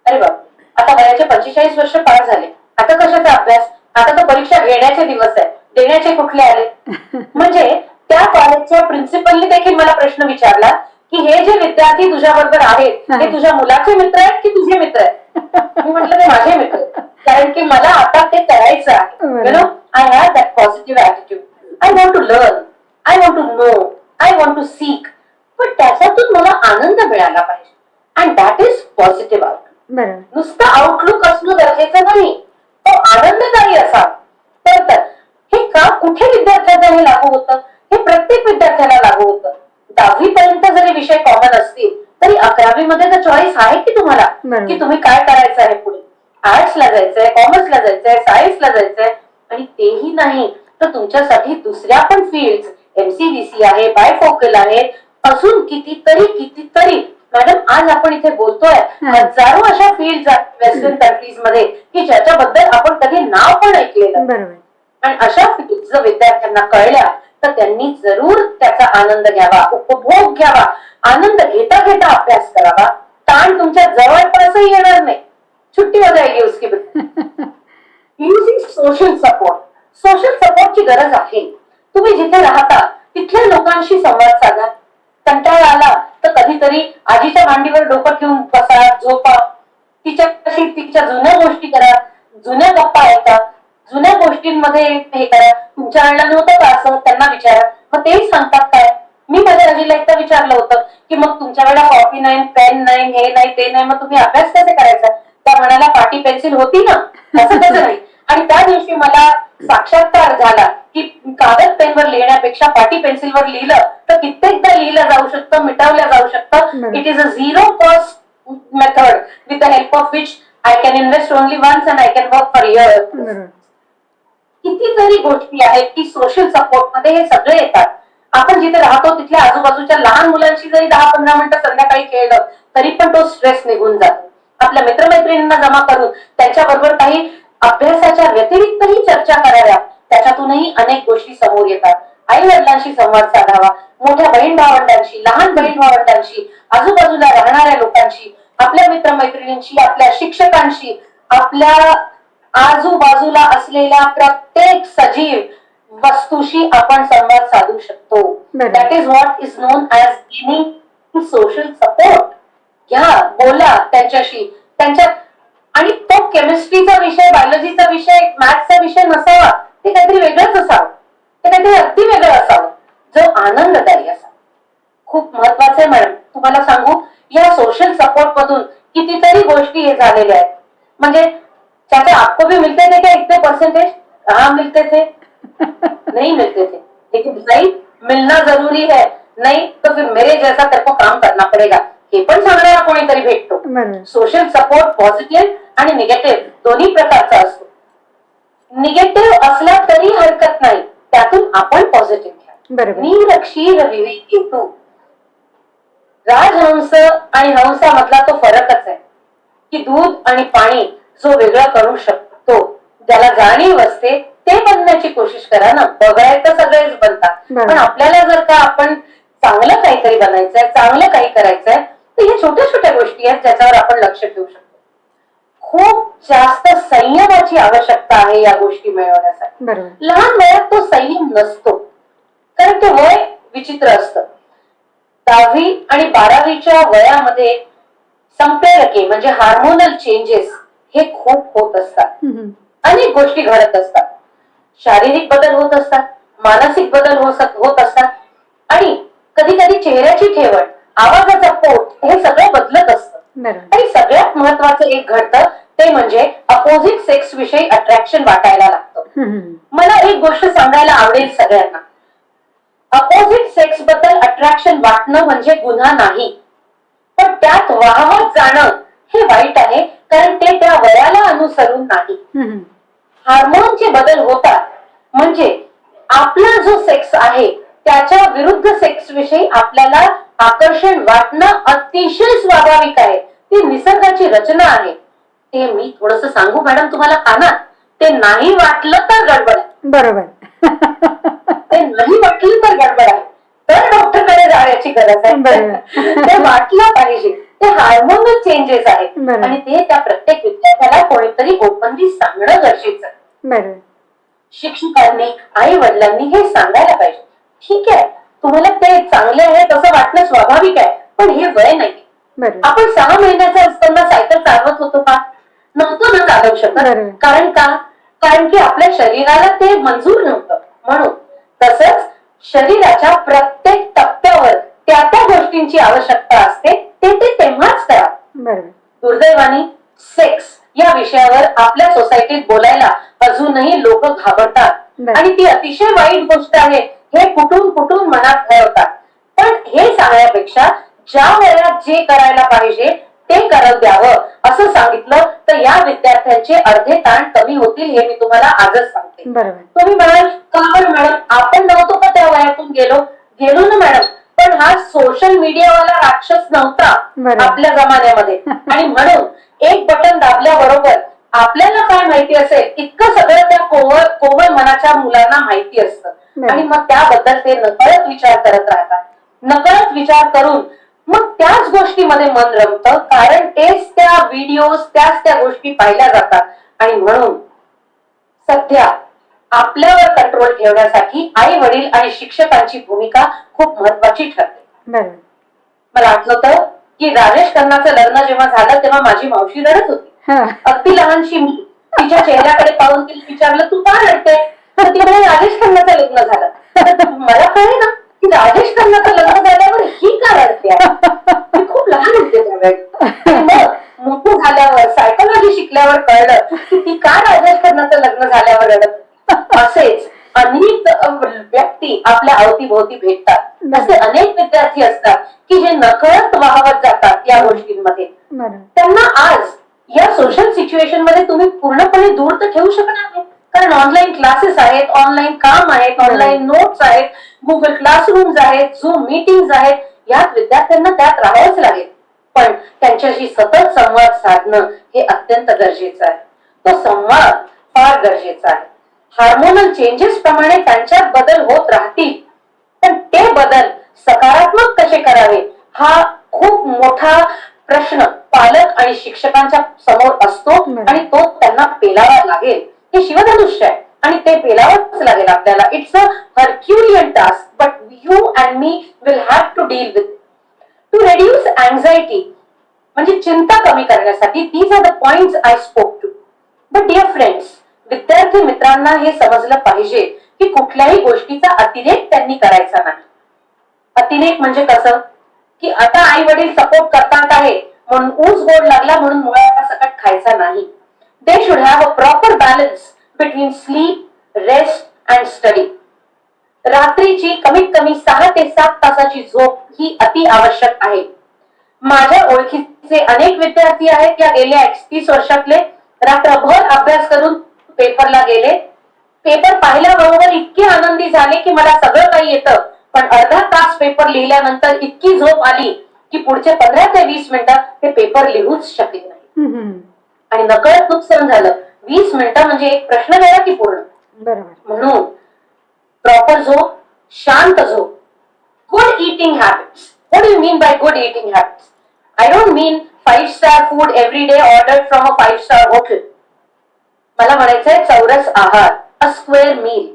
अरे बाप आता वयाचे 45 वर्ष पार झाले, आता कशाचा अभ्यास, आता तर परीक्षा घेण्याचे दिवस आहे, देण्याचे कुठले आले. म्हणजे त्या कॉलेजच्या प्रिन्सिपलनी देखील मला प्रश्न विचारला की हे जे विद्यार्थी तुझ्या बरोबर आहेत हे तुझ्या मुलाचे मित्र आहेत की तुझे मित्र आहेत. मी म्हटलं ते माझे मित्र आहेत. कारण की मला आता ते करायचं आहे. You know, I have that positive attitude. I want to learn, I want to know, I want to seek. पण त्याच्यातून मला आनंद मिळाला पाहिजे. And that is positive outlook. नुसतं आउटलुक असणं गरजेचं नाही, तो आनंददायी असा. तर हे का कुठे विद्यार्थ्यांना हे लागू होतं, हे प्रत्येक विद्यार्थ्याला लागू होतं. 10वी पर्यंत जरी विषय कॉमन असतील तरी 11वी मध्ये तर चॉईस आहे की तुम्हाला की तुम्ही काय करायचं आहे पुढे. आर्ट्सला जायचंय, कॉमर्सला जायचंय, सायन्सला जायचंय. आणि तेही नाही तर तुमच्यासाठी दुसऱ्या पण फील्ड, MCVC आहे, बायफोकल आहे, अजून कितीतरी. मॅडम आज आपण इथे बोलतोय, हजारो अशा फील्ड आहेत वेस्टर्न कंट्रीज मध्ये की ज्याच्याबद्दल आपण कधी नाव पण ऐकलेलं. आणि अशा फील्ड जर विद्यार्थ्यांना कळल्या तर त्यांनी जरूर त्याचा आनंद घ्यावा, उपभोग घ्यावा, आनंद घेता घेता अभ्यास करावा. ताण तुमच्या जवळपासही येणार नाही. छुट्टी हो जाएगी उसकी. Using social support. सोशल सपोर्टची गरज आहे. तुम्ही जिथे राहता तिथल्या लोकांशी संवाद साधा. कंटाळा आला तर कधीतरी आजीच्या मांडीवर डोकं ठेवून बसा, झोपा, तिच्याशी तिच्या जुन्या गोष्टी करा, जुन्या गप्पा ऐका, जुन्या गोष्टींमध्ये हे करा. तुमच्या वेळेला नव्हतं का असं, त्यांना विचारा. मग तेही सांगतात काय. मी माझ्या आजीला एकदा विचारलं होतं की मग तुमच्या वेळेला कॉपी नाही, पेन नाही, हे नाही, ते नाही, मग तुम्ही अभ्यास कसे करायचा. त्या म्हणाला पाटी पेन्सिल होती ना, असं कसं नाही. आणि त्या दिवशी मला साक्षात्कार झाला की कागद पेनवर लिहिण्यापेक्षा पाटी पेन्सिलवर लिहिलं तर कित्येकदा लिहिलं जाऊ शकतं, मिटवलं जाऊ शकतं. It is a zero cost method with the help of which I can invest only once and I can work for years. कितीतरी गोष्टी आहेत की सोशल सपोर्ट मध्ये हे सगळे येतात. आपण जिथे राहतो तिथल्या आजूबाजूच्या लहान मुलांशी जरी 10-15 मिनिटं संध्याकाळी खेळलं तरी पण तो स्ट्रेस निघून जातो. आपल्या मित्रमैत्रिणींना जमा करून त्यांच्याबरोबर काही अभ्यासाच्या व्यतिरिक्तही चर्चा कराव्या, त्याच्यातूनही अनेक गोष्टी समोर येतात. आई वडिलांशी संवाद साधावा, मोठ्या बहीण भावंडांशी, लहान बहीण भावंडांशी, आजूबाजूला राहणाऱ्या लोकांशी, आपल्या मित्रमैत्रिणींशी, आपल्या शिक्षकांशी, आपल्या आजूबाजूला असलेल्या प्रत्येक सजीव वस्तूशी आपण संवाद साधू शकतो. That is what is non as gaining social support. घ्या, बोला त्यांच्याशी. त्यांच्या आणि तो केमिस्ट्रीचा विषय, बायोलॉजीचा विषय, मॅथ्सचा विषय नसावा. ते काहीतरी वेगळंच असावं, ते काहीतरी अगदी वेगळं असावं, जो आनंददायी असावा. खूप महत्वाचं आहे मॅडम. तुम्हाला सांगू, या सोशल सपोर्ट मधून कितीतरी गोष्टी हे झालेल्या आहेत. म्हणजे चाचा आपको भी मिलते थे क्या इतने परसेंटेज. कहाँ मिलते थे, नहीं मिलते थे. लेकिन नहीं मिलना जरूरी है, नहीं तो फिर मेरे जैसा तेरे को काम करना पडेगा हे पण सांगणारा कोणीतरी भेटतो. सोशल सपोर्ट पॉझिटिव्ह आणि निगेटिव्ह दोन्ही प्रकारचा असतो. निगेटिव्ह असला तरी हरकत नाही, त्यातून आपण पॉझिटिव्ह घ्या. नीर क्षीर विवेकी तू. राजहंस आणि हंसामधला तो फरकच आहे की दूध आणि पाणी जो वेगळा करू शकतो, ज्याला जाणीव असते ते बनण्याची कोशिश करा ना. बघायचं सगळेच बनतात, पण आपल्याला जर का आपण चांगलं काहीतरी बनायचंय, चांगलं काही करायचंय, तर ह्या छोट्या छोट्या गोष्टी आहेत ज्याच्यावर आपण लक्ष ठेवू शकतो. खूप जास्त संयमाची आवश्यकता आहे या गोष्टी मिळवण्यासाठी. लहान वयात तो संयम नसतो, कारण ते वय विचित्र असतं. 10वी आणि 12वीच्या वयामध्ये संप्रेरके म्हणजे हार्मोनल चेंजेस हे खूप होत असतात. अनेक गोष्टी घडत असतात. शारीरिक बदल होत असतात, मानसिक बदल होत असतात, आणि कधी कधी चेहऱ्याची ठेवण, आवाजाचा पोट हे सगळं बदलत असतं. आणि सगळ्यात महत्वाचं एक घडतं ते म्हणजे अपोजिट सेक्स विषयी अट्रॅक्शन वाटायला लागतं. मला एक गोष्ट सांगायला आवडेल सगळ्यांना. अपोजिट सेक्स बद्दल अट्रॅक्शन वाटणं म्हणजे गुन्हा नाही, पण त्यात वाहवत जाणं हे वाईट आहे, कारण ते त्या वयाला अनुसरून नाही. हार्मोनचे बदल होतात म्हणजे आपला जो सेक्स आहे त्याच्या विरुद्ध सेक्स विषयी आपल्याला आकर्षण वाटणं अतिशय स्वाभाविक आहे. ती निसर्गाची रचना आहे. ते मी थोडस सांगू मॅडम तुम्हाला कानात. ते नाही वाटलं तर गडबड आहे. बरोबर. ते नाही वाटलं तर गडबड आहे, तर डॉक्टरकडे जाण्याची गरज आहे. ते वाटलं पाहिजे. ते हार्मोनल चेंजेस आहेत बरोबर. आणि ते त्या प्रत्येक विद्यार्थ्याला कोणीतरी ओपनली सांगणं गरजेचं आहे. बरोबर. शिक्षकांनी आई वडिलांनी हे सांगायला पाहिजे. ठीक आहे, तुम्हाला ते चांगले आहे तसं वाटणं स्वाभाविक आहे, पण हे वय नाही. बरोबर. आपण 6 महिन्याचा असताना सायकल चालवत होतो का? नव्हतो ना चालवू शकत. बरोबर. कारण का? कारण की आपल्या शरीराला ते मंजूर नव्हतं. म्हणून तसंच शरीराच्या प्रत्येक टप्प्यावर त्या त्या गोष्टींची आवश्यकता असते, ते तेव्हाच करा. बरोबर. दुर्दैवाने सेक्स या विषयावर आपल्या सोसायटीत बोलायला अजूनही लोक घाबरतात बरं. आणि ती अतिशय वाईट गोष्ट आहे. हे कुठून कुठून मनात ठेवतात. पण हे सांगण्यापेक्षा ज्या वयात जे करायला पाहिजे ते करत द्यावं असं सांगितलं तर या विद्यार्थ्यांचे अर्धे ताण कमी होतील, हे मी तुम्हाला आजच सांगते. बरोबर. तुम्ही म्हणाल का बरं मॅडम, आपण नव्हतो का त्या वयातून गेलो ना मॅडम, पण हा सोशल मीडियावाला राक्षस नव्हता बरोबर. आपल्या जमान्यामध्ये. आणि म्हणून एक बटन दाबल्याबरोबर आपल्याला काय माहिती असेल इतकं सगळं त्या कोमल मनाच्या मुलांना माहिती असतं. बरोबर. आणि मग त्याबद्दल ते नकळत विचार करत राहतात. नकळत विचार करून मग त्याच गोष्टीमध्ये मन रमतं, कारण तेच त्या व्हिडिओज त्याच त्या गोष्टी पाहिल्या जातात. आणि म्हणून सध्या आपल्यावर कंट्रोल ठेवण्यासाठी आई वडील आणि शिक्षकांची भूमिका खूप महत्वाची ठरते. बरोबर. मला आठवतं की राजेश खन्नाचं लग्न जेव्हा झालं तेव्हा माझी मावशी रडत होती. हा. अगदी लहानशी मी तिच्या चेहऱ्याकडे पाहून तिला विचारलं, तू का रडते? तर ती म्हणाली, राजेश खन्नाचं लग्न झालं. तर मला कळे ना की राजेश खन्नाचं लग्न झाल्यावर ही का रडते. मी खूप लहान होते त्यावेळी. मग मोठं झाल्यावर सायकोलॉजी शिकल्यावर कळलं की ती का राजेश खन्नाचं लग्न झाल्यावर रडत. असेच अनेक व्यक्ती आपल्या अवतीभोवती भेटतात. असे अनेक विद्यार्थी असतात की जे नकळत वाहवत जातात या गोष्टींमध्ये. बरोबर. त्यांना आज या सोशल सिच्युएशन मध्ये तुम्ही पूर्णपणे दूर तर ठेवू शकणार नाही, कारण ऑनलाईन क्लासेस आहेत, ऑनलाईन काम आहेत, ऑनलाईन नोट्स आहेत, गुगल क्लासरूम्स आहेत, झूम मीटिंग्स आहेत. यात विद्यार्थ्यांना त्यात राहावंच लागेल. पण त्यांच्याशी सतत संवाद साधणं हे अत्यंत गरजेचं आहे. तो संवाद फार गरजेचा आहे. हार्मोनल चेंजेस प्रमाणे त्यांच्यात बदल होत राहतील, पण ते बदल सकारात्मक कसे करावे हा खूप मोठा प्रश्न पालक आणि शिक्षकांच्या समोर असतो. आणि तो त्यांना पेलावा लागेल. हे शिवधनुष्य आहे आणि ते पेलावंच लागेल आपल्याला. It's a Herculean task, but you and me will have to deal with. To reduce anxiety म्हणजे चिंता कमी करण्यासाठी these are the points I spoke to. But dear friends, विद्यार्थी मित्रांना हे समजलं पाहिजे की कुठल्याही गोष्टीचा अतिरेक त्यांनी करायचा नाही. अतिरेक म्हणजे कसं की आता आई वडील सपोर्ट करतात आहे म्हणून ऊस गोड लागला म्हणून मुळाला सकट खायचा नाही. They should have a proper balance between sleep, rest and study. रात्रीची कमीत कमी 6 ते 7 तासाची झोप ही अति आवश्यक आहे. माझ्या ओळखीचे अनेक विद्यार्थी आहेत या गेल्या 31 वर्षातले रात्रभर अभ्यास करून पेपरला गेले. पेपर पाहिल्याबरोबर इतके आनंदी झाले की मला सगळं काही येतं, पण अर्धा तास पेपर लिहिल्यानंतर इतकी झोप आली की पुढचे 15 ते 20 मिनिटं ते पेपर लिहूच शकले नाही. आणि नकळत नुकसान झालं. 20 मिनिटं म्हणजे एक प्रश्न गेला की पूर्ण. बरोबर. म्हणून प्रॉपर झोप, शांत झोप, good eating habits. What do you mean by good eating habits? I don't mean 5-star food every day order from a 5-star hotel. मला म्हणायचंय चौरस आहार, a square meal.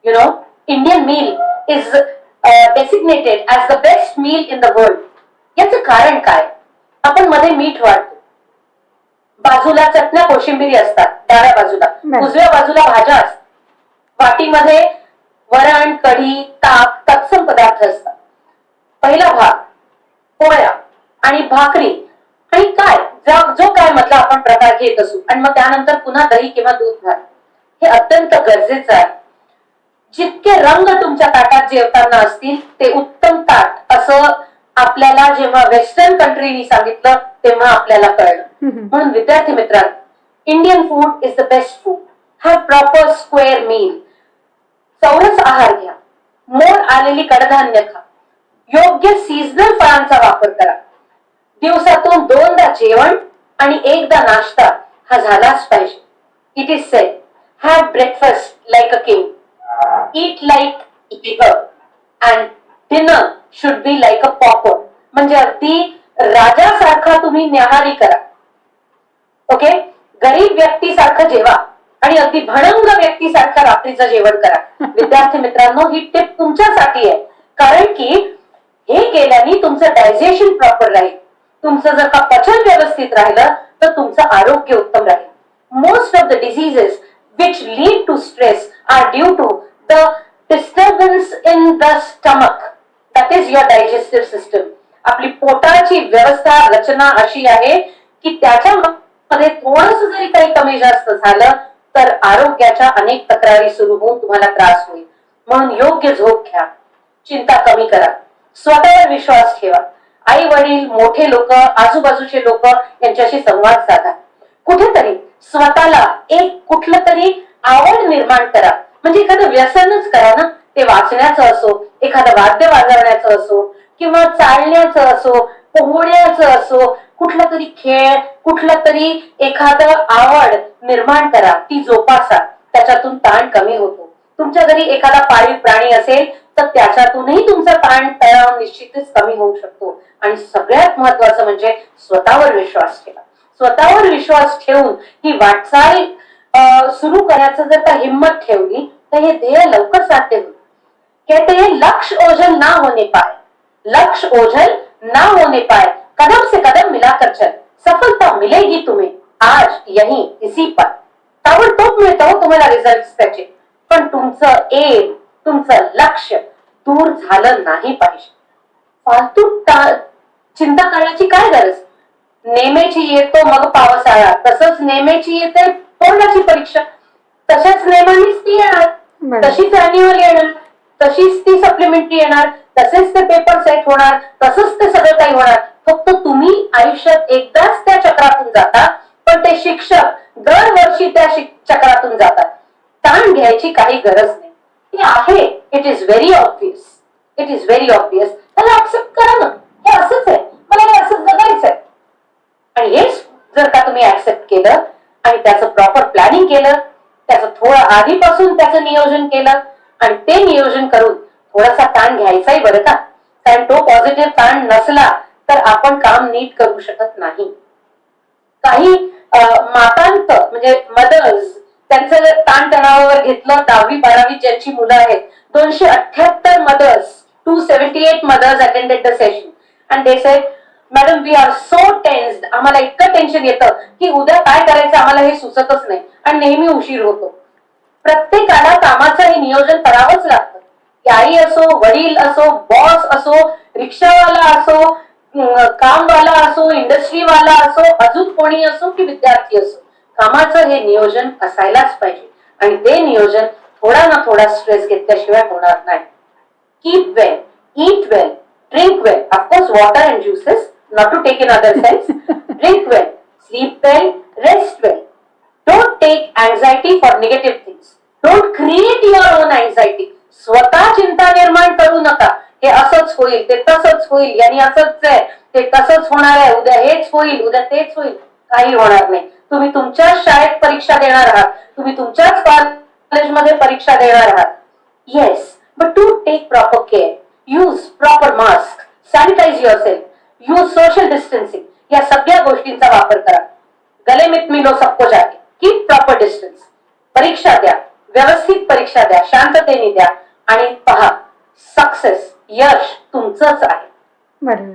You know, Indian meal is designated as the best meal in the world. याचं कारण काय? आपण मध्ये मीठ वाढतो, बाजूला चटण्या कोशिंबिरी असतात, डाव्या बाजूला, उजव्या बाजूला भाज्या असतात, वाटीमध्ये वरण, कढी, ताक, तत्सम पदार्थ असतात. पहिला भाग पोळ्या आणि भाकरी आणि काय जो काय मधला आपण प्रकार घेत असू, आणि मग त्यानंतर पुन्हा दही किंवा दूध भात. हे अत्यंत गरजेचं आहे. जितके रंग तुमच्या ताटात जेवताना असतील ते उत्तम ताट असं आपल्याला जेव्हा वेस्टर्न कंट्रीनी सांगितलं तेव्हा आपल्याला कळलं. म्हणून विद्यार्थी मित्रांनो, Indian food is the best food. Have proper square meal. चौरस आहार घ्या, मोड आलेली कडधान्य खा, योग्य सीझनल फळांचा वापर करा. दिवसातून 2दा जेवण आणि 1दा नाश्ता हा झालाच पाहिजे. It is said, have breakfast like a king, eat like bigger, and dinner should be like a pauper. म्हणजे अगदी राजासारखा तुम्ही न्याहारी करा. ओके, गरीब व्यक्तीसारखं जेवा आणि अगदी भणंग व्यक्तीसारखं रात्रीचं जेवण करा. विद्यार्थी मित्रांनो, ही टिप तुमच्यासाठी आहे, कारण की हे केल्याने तुमचं डायजेशन प्रॉपर राहील. तुमचं जर का पचन व्यवस्थित राहिलं तर तुमचं आरोग्य उत्तम राहील. Most of the diseases which lead to stress are due to the disturbance in the stomach, that is your digestive system. आपली पोटाची व्यवस्था रचना अशी आहे की त्याच्यामध्ये थोडस जरी काही कमी जास्त झालं तर आरोग्याच्या अनेक तक्रारी सुरू होऊन तुम्हाला त्रास होईल. म्हणून योग्य झोप घ्या, चिंता कमी करा, स्वतःवर विश्वास ठेवा. आई वडील, मोठे लोक, आजूबाजूचे लोक यांच्याशी संवाद साधा. कुठेतरी स्वतःला एक कुठलं तरी आवड निर्माण करा. म्हणजे एखादं व्यसनच करा ना, ते वाचण्याचं असो, एखादं वाद्य वाजवण्याचं असो, किंवा चालण्याचं असो, पोहण्याचं असो, कुठला तरी खेळ, कुठलं तरी एखादं आवड निर्माण करा, ती जोपासा. त्याच्यातून ताण कमी होतो. तुमच्या घरी एखादा पाळीव प्राणी असेल तर त्याच्यातूनही तुमचा ताण तणाव निश्चितच कमी होऊ शकतो. आणि सगळ्यात महत्वाचं म्हणजे स्वतःवर विश्वास ठेवा. स्वतःवर विश्वास ठेवून ही वाटचाल सुरू करण्याचं जर का हिम्मत ठेवली तर हे ध्येय लवकर साध्य होईल. कहते हैं लक्ष्य ओझल ना होने पाए, लक्ष्य ओझल ना होने पाए, कदम से कदम मिलाकर चल, सफलता मिलेगी तुम्हें आज यही इसी पर. ताबडतोब मिळतो तुम्हाला रिझल्ट त्याचे, पण तुमचं एम, तुमचं लक्ष दूर झालं नाही पाहिजे. फालतू चिंता करण्याची काय गरज. नेमेची येतो मग पावसाळा, तसंच नेमेची येते बोर्डाची परीक्षा, तशाच नेमानेच ती येणार, तशीच अॅन्युअल येणार, तशीच ती सप्लिमेंटरी येणार, तसेच ते पेपर सेट होणार, तसंच ते सगळं काही होणार. फक्त तुम्ही आयुष्यात एकदाच त्या चक्रातून जाता, पण ते शिक्षक दरवर्षी त्या चक्रातून जातात. ताण घ्यायची काही गरज नाही. ते आहे, it is very obvious, it is very obvious. त्याला ऍक्सेप्ट करा ना, हे असंच आहे, मला हे असंच जगायचंय. आणि हेच जर का तुम्ही ऍक्सेप्ट केलं आणि त्याचं प्रॉपर प्लॅनिंग केलं, त्याचं थोडं आधीपासून त्याचं नियोजन केलं आणि ते नियोजन करून थोडासा ताण घ्यायचाही बरं का, कारण तो पॉझिटिव्ह ताण नसला तर आपण काम नीट करू शकत नाही. काही मातांत म्हणजे मदर्स, त्यांचं ताणतणावावर घेतलं 10वी-12वी ज्यांची मुलं आहेत, 278 mothers, 278 mothers attended the session and they said, madam we are so tensed, आम्हाला इतकं टेन्शन येतं की उद्या काय करायचं आम्हाला हे सुचतच नाही आणि नेहमी उशीर होतो. प्रत्येकाला कामाचं हे नियोजन करावंच लागतं. आई असो, वडील असो, बॉस असो, रिक्षावाला असो, कामवाला असो, इंडस्ट्रीवाला असो, अजून कोणी असो की विद्यार्थी असो, कामाचं हे नियोजन असायलाच पाहिजे. आणि ते नियोजन थोडा ना थोडा स्ट्रेस घेतल्याशिवाय होणार नाही. Keep well, eat well, drink well, of course water and juices, not to take in other sense. Drink well, sleep well, rest well. Don't take anxiety for negative things. Don't create your own anxiety. स्वतः चिंता निर्माण करू नका. हे असंच होईल, ते तसंच होईल, यांनी असंच आहे, ते तसंच होणार आहे, उद्या हेच होईल, उद्या तेच होईल. काही होणार नाही. तुम्ही तुमच्याच शाळेत परीक्षा देणार आहात, तुम्ही तुमच्याच कॉलेजमध्ये परीक्षा देणार आहात. Yes, but to take proper care. Use proper mask, sanitise yourself, use social distancing, या सगळ्या गोष्टींचा वापर करा. गले मित मिलो सबको जाके, कीप प्रॉपर डिस्टन्स. परीक्षा द्या, व्यवस्थित परीक्षा द्या, शांततेने द्या आणि पहा, सक्सेस, यश तुमचंच आहे. बरोबर.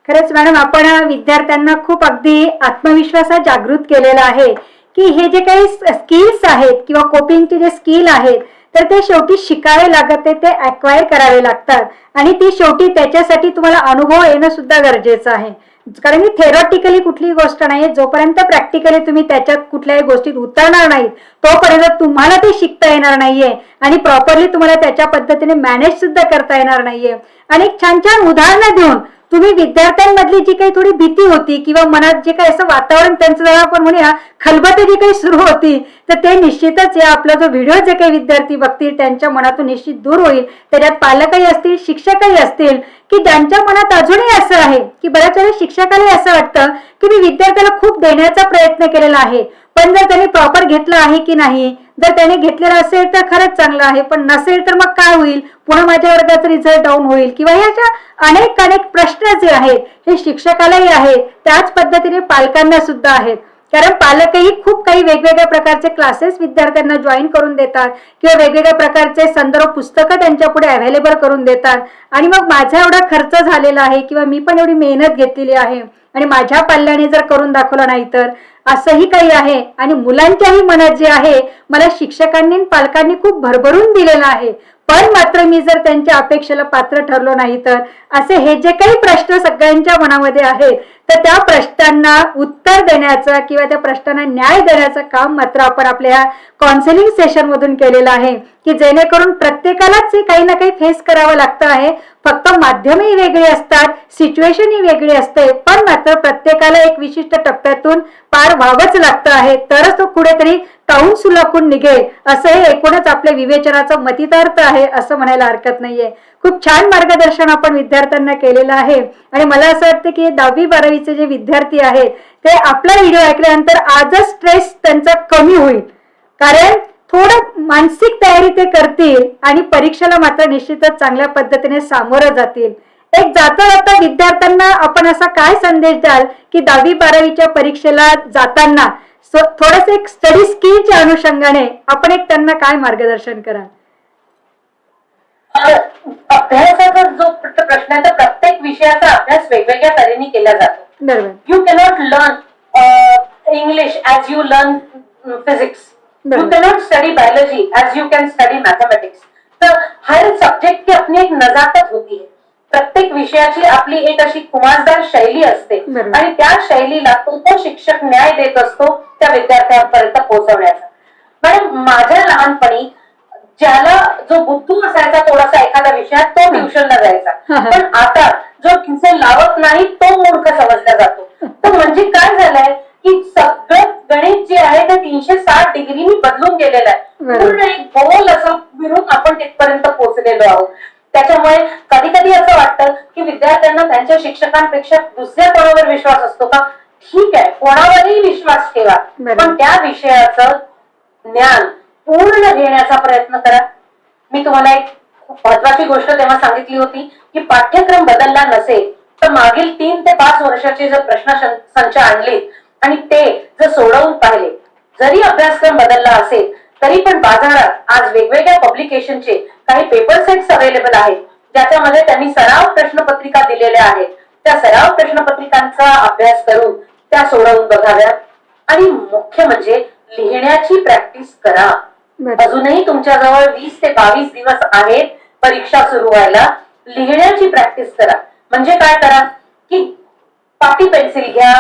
खरंच मॅडम, आपण विद्यार्थ्यांना खूप अगदी आत्मविश्वासात जागृत केलेला आहे की हे जे काही स्किल्स आहेत किंवा कोपिंगचे जे स्किल आहेत तर ते शेवटी शिकावे लागत, ते अक्वायर करावे लागतात आणि ती शेवटी त्याच्यासाठी तुम्हाला अनुभव येणं सुद्धा गरजेचं आहे. कारण की थेरॉटिकली कुठलीही गोष्ट नाही, जोपर्यंत प्रॅक्टिकली तुम्ही त्याच्यात कुठल्याही गोष्टीत उतरणार नाहीत तोपर्यंत तुम्हाला ते शिकता येणार नाहीये आणि प्रॉपरली तुम्हाला त्याच्या पद्धतीने मॅनेज सुद्धा करता येणार नाहीये. आणि छान छान उदाहरणं देऊन तुम्ही विद्यार्थ्यांमधली जी काही थोडी भीती होती किंवा मनात जे काही असं वातावरण त्यांचं जरा आपण म्हणूया खलबत जी काही सुरू होती तर ते निश्चितच या आपला जो व्हिडिओ जे काही विद्यार्थी बघतील त्यांच्या मनातून निश्चित दूर होईल. त्याच्यात पालकही असतील, शिक्षकही असतील की ज्यांच्या मनात अजूनही असं आहे की बऱ्याच वेळा शिक्षकालाही असं वाटतं की मी विद्यार्थ्याला खूप देण्याचा प्रयत्न केलेला आहे, पण जर त्यांनी प्रॉपर घेतलं आहे की नाही, जर त्याने घेतलेला असेल तर खरंच चांगलं आहे, पण नसेल तर मग काय होईल, पुन्हा माझ्या वर्गाचा रिझल्ट डाऊन होईल, किंवा ह्याच्या अनेक प्रश्न जे आहेत हे शिक्षकालाही आहेत, त्याच पद्धतीने पालकांना सुद्धा आहेत. कारण पालकही खूप काही वेगवेगळ्या प्रकारचे क्लासेस विद्यार्थ्यांना जॉईन करून देतात, किंवा वेगवेगळ्या प्रकारचे संदर्भ पुस्तकं त्यांच्या पुढे अवेलेबल करून देतात. आणि मग माझा एवढा खर्च झालेला आहे, किंवा मी पण एवढी मेहनत घेतलेली आहे, आणि माझ्या पाल्याने जर करून दाखवलं नाही तर, असंही काही आहे. आणि मुलांच्याही मनात जे आहे, मला शिक्षकांनी पालकांनी खूप भरभरून दिलेलं आहे, पण मात्र मी जर त्यांच्या अपेक्षेला पात्र ठरलो नाही तर, असे हे जे काही प्रश्न सगळ्यांच्या मनामध्ये आहेत, तर त्या प्रश्नांना उत्तर देण्याचं किंवा त्या प्रश्नांना न्याय देण्याचं काम मात्र आपण आपल्या ह्या काउन्सिलिंग सेशन मधून केलेलं आहे, की जेणेकरून प्रत्येकालाच हे काही ना काही फेस करावं लागतं आहे. फक्त माध्यमही वेगळी असतात, सिच्युएशन ही वेगळी असते, पण मात्र प्रत्येकाला एक विशिष्ट टप्प्यातून पार व्हावंच लागतं आहे, तरच तो कुठेतरी ताऊन सुलाखून निघेल, असं हे एकूणच आपल्या विवेचनाचा मतितार्थ आहे, असं म्हणायला हरकत नाहीये. खूप छान मार्गदर्शन आपण विद्यार्थ्यांना केलेलं आहे. आणि मला असं वाटतं की 10वी-12वीचे जे विद्यार्थी आहेत ते आपला व्हिडिओ ऐकल्यानंतर आजच स्ट्रेस त्यांचा कमी होईल, कारण थोडं मानसिक तयारी ते करतील आणि परीक्षेला मात्र निश्चितच चांगल्या पद्धतीने सामोरं जातील. एक जाता जाता विद्यार्थ्यांना आपण असा काय संदेश द्याल की 10वी-12वीच्या परीक्षेला जाताना थोडस एक स्टडी स्किलच्या अनुषंगाने आपण एक त्यांना काय मार्गदर्शन कराल? अभ्यासाचा जो प्रश्न आहे, तर प्रत्येक विषयाचा अभ्यास वेगवेगळ्या तऱ्हेने केला जातो. बरोबर. You cannot learn English as you learn physics. You cannot study biology as you can study mathematics. तर हर सब्जेक्ट की अपनी एक नजाकत होती है. प्रत्येक विषयाची आपली एक अशी खुमासदार शैली असते, आणि त्या शैलीला तो शिक्षक न्याय देत असतो त्या विद्यार्थ्यांपर्यंत पोहोचवण्याचा. मॅडम, माझ्या लहानपणी ज्याला जो बुद्धू असायचा थोडासा एखाद्या विषयात, तो ट्युशनला जायचा, पण आता जो ट्युशन लावत नाही तो मूर्ख समजला जातो. तर म्हणजे काय झालंय की सगळं गणित जे आहे ते 360 डिग्रीनी बदलून गेलेलं आहे. पूर्ण एक गोल असं फिरून आपण तिथपर्यंत पोहोचलेलो आहोत. त्याच्यामुळे कधी कधी असं वाटतं की विद्यार्थ्यांना त्यांच्या शिक्षकांपेक्षा दुसऱ्या कोणावर विश्वास असतो का? ठीक आहे, कोणावरही विश्वास ठेवा, पण त्या विषयाचं ज्ञान पूर्ण घेण्याचा प्रयत्न करा. मी तुम्हाला एक खूप महत्वाची गोष्ट तेव्हा सांगितली होती की पाठ्यक्रम बदलला नसेल तर मागील 3 ते 5 वर्षाचे जर प्रश्न संच आणले आणि ते जर सोडवून पाहिले, जरी अभ्यासक्रम बदलला असेल तरी पण बाजारात आज वेगवेगळ्या पब्लिकेशनचे काही पेपर सेट्स अवेलेबल आहेत, ज्याच्यामध्ये त्यांनी सराव प्रश्नपत्रिका दिलेल्या आहेत. त्या सराव प्रश्नपत्रिकांचा अभ्यास करून त्या सोडवून बघाव्या. आणि मुख्य म्हणजे लिहिण्याची प्रॅक्टिस करा. अजूनही तुमच्याजवळ 20 ते 22 दिवस आहेत परीक्षा सुरू व्हायला. लिहिण्याची प्रॅक्टिस करा. म्हणजे काय करा की पाटी पेन्सिल घ्या,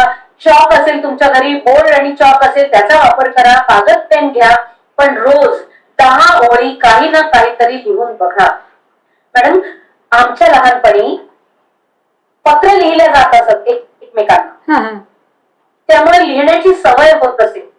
चॉक असेल तुमच्या घरी, बोर्ड आणि चॉक असेल त्याचा वापर करा, कागद पेन घ्या, पण रोज 10 ओळी काही ना काहीतरी लिहून बघा. मॅडम, आमच्या लहानपणी पत्र लिहिल्या जात असत एकमेकांना, त्यामुळे लिहिण्याची सवय होत असे.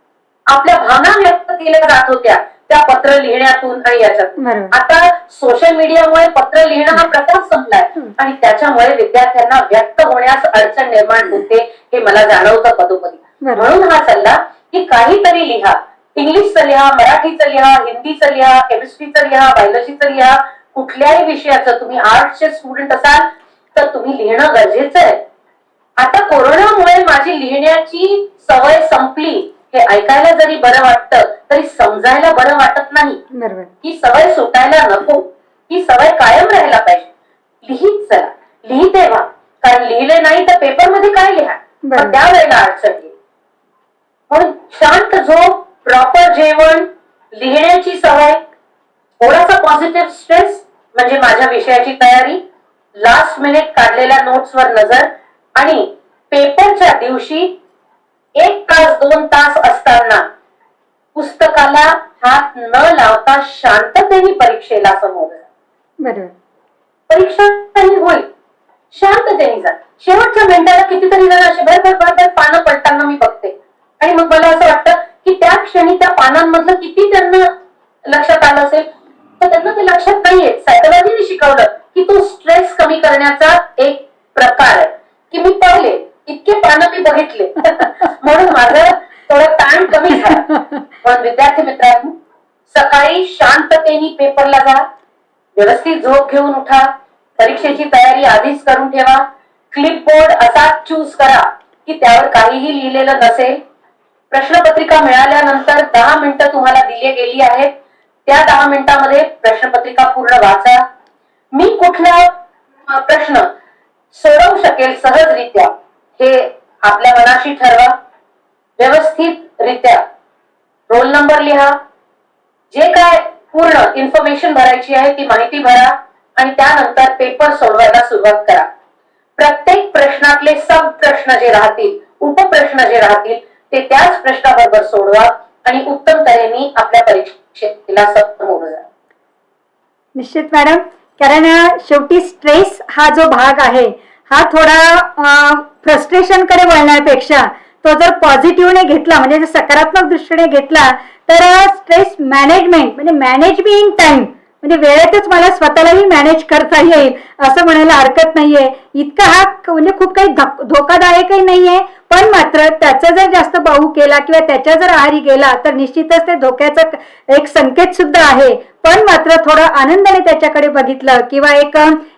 आपल्या भावना व्यक्त केल्या जात होत्या त्या पत्र लिहिण्यातून आणि याच्यातून. आता सोशल मीडियामुळे पत्र लिहिणं हा प्रकार संपलाय, आणि त्याच्यामुळे विद्यार्थ्यांना व्यक्त होण्यास अडचण निर्माण होते हे मला जाणवतं पदोपदी. म्हणून हा सल्ला की काहीतरी लिहा. इंग्लिशचं लिहा, मराठीचं लिहा, हिंदीचं लिहा, केमिस्ट्रीचं लिहा, बायोलॉजीचं लिहा, कुठल्याही विषयाचं. तुम्ही आर्ट्सचे स्टुडंट असाल तर तुम्ही लिहिणं गरजेचं आहे. आता कोरोनामुळे माझी लिहिण्याची सवय संपली हे ऐकायला जरी बरं वाटतं तरी समजायला बरं वाटत नाही. ही सवय सुटायला नको, ही सवय कायम राहायला पाहिजे. लिहित चला, लिहिते व्हा, कारण लिहिले नाही तर पेपरमध्ये काय लिहा, त्यावेळेला अडचण येईल. म्हणून शांत झोप, प्रॉपर जेवण, लिहिण्याची सवय, थोडासा पॉझिटिव्ह स्ट्रेस म्हणजे माझ्या विषयाची तयारी, लास्ट मिनिट काढलेल्या नोट्सवर नजर, आणि पेपरच्या दिवशी 1 तास 2 तास असताना पुस्तकाला हात न लावता शांततेने परीक्षेला समोर जा. परीक्षा होईल, शांततेने जा. शेवटच्या मिनिटाला कितीतरी जण असे भर पानं पडताना मी बघते, आणि मग मला असं वाटतं की त्या क्षणी त्या पानांमधलं किती त्यांना लक्षात आलं असेल, तर त्यांना ते लक्षात नाहीये. सायकोलॉजीने शिकवलं की तो स्ट्रेस कमी करण्याचा एक प्रकार आहे की मी पाहिले इतके पानं मी बघितले म्हणून माझं थोडं ताण कमी झाला. पण विद्यार्थी मित्रांनो, सकाळी शांततेने पेपरला जा, व्यवस्थित झोप घेऊन उठा, परीक्षेची तयारी आधीच करून ठेवा, क्लिपबोर्ड असाच चूज करा की त्यावर काहीही लिहिलेलं नसेल. प्रश्नपत्रिका मिळाल्यानंतर 10 मिनिटं तुम्हाला दिली गेली आहेत, त्या 10 मिनिटांमध्ये प्रश्नपत्रिका पूर्ण वाचा. मी कुठला प्रश्न सोडवू शकेल सहजरित्या हे आपल्या मनाशी ठरवा. व्यवस्थित रित्या रोल नंबर लिहा, जे काय पूर्ण इन्फॉर्मेशन भरायची आहे ती माहिती भरा आणि त्यानंतर पेपर सोडवायला सुरुवात करा. प्रत्येक प्रश्नातले सब प्रश्न जे राहतील, उपप्रश्न जे राहतील ते त्याच प्रश्नाबरोबर सोडवा आणि उत्तम तऱ्हेने आपल्या परीक्षेला समोर जा. निश्चित मॅडम, कारण शेवटी स्ट्रेस हा जो भाग आहे हा थोडा फ्रस्ट्रेशन कडे वळण्यापेक्षा तो जर पॉझिटिव्हने घेतला, म्हणजे जर सकारात्मक दृष्टीने घेतला तर स्ट्रेस मॅनेजमेंट म्हणजे मॅनेज बिंग टाइम, म्हणजे वेळेतच मला स्वतःलाही मॅनेज करता येईल असं म्हणायला हरकत नाहीये. इतका हा म्हणजे खूप काही धोकादायकही नाहीये, पण मात्र त्याचा जर जास्त बाहू केला किंवा त्याच्या जर आहारी गेला तर निश्चितच ते धोक्याचा एक संकेत सुद्धा आहे. पण मात्र थोडं आनंदाने त्याच्याकडे बघितलं किंवा एक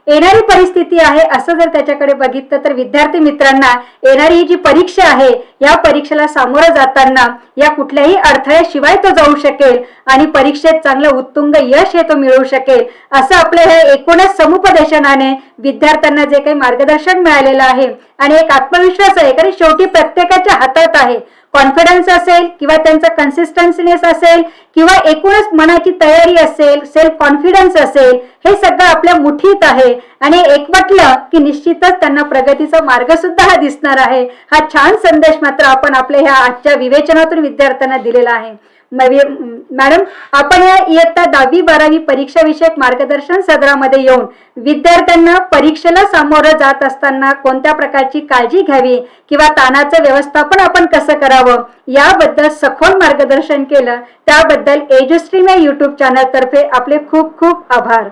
येणारी परिस्थिती आहे असं जर त्याच्याकडे बघितलं तर विद्यार्थी मित्रांना येणारी ही जी परीक्षा आहे या परीक्षेला सामोरं जाताना या कुठल्याही अडथळ्याशिवाय तो जाऊ शकेल आणि परीक्षेत चांगलं उत्तुंग यश हे तो मिळवू शकेल असं आपलं हे एकूणच समुपदेशनाने विद्यार्थ्यांना जे काही मार्गदर्शन मिळालेलं आहे आणि एक आत्मविश्वास आहे. कारण शेवटी प्रत्येकाच्या हातात आहे. कॉन्फिडन्स असेल किंवा त्यांचा कन्सिस्टन्सीनेस असेल किंवा एकूणच मनाची तयारी असेल, सेल्फ कॉन्फिडन्स असेल, हे सगळं आपल्या मुठीत आहे आणि एकवटलं की निश्चितच त्यांना प्रगतीचा मार्ग सुद्धा हा दिसणार आहे. हा छान संदेश मात्र आपण आपल्या ह्या आजच्या विवेचनातून विद्यार्थ्यांना दिलेला आहे. मॅडम, आपण या इयत्ता 10वी-12वी परीक्षा विषयक मार्गदर्शन सदरामध्ये येऊन विद्यार्थ्यांना परीक्षेला सामोरं जात असताना कोणत्या प्रकारची काळजी घ्यावी किंवा ताणाचं व्यवस्थापन आपण कसं करावं याबद्दल सखोल मार्गदर्शन केलं. त्याबद्दल एजुस्ट्रीम या युट्यूब चॅनल तर्फे आपले खूप खूप आभार.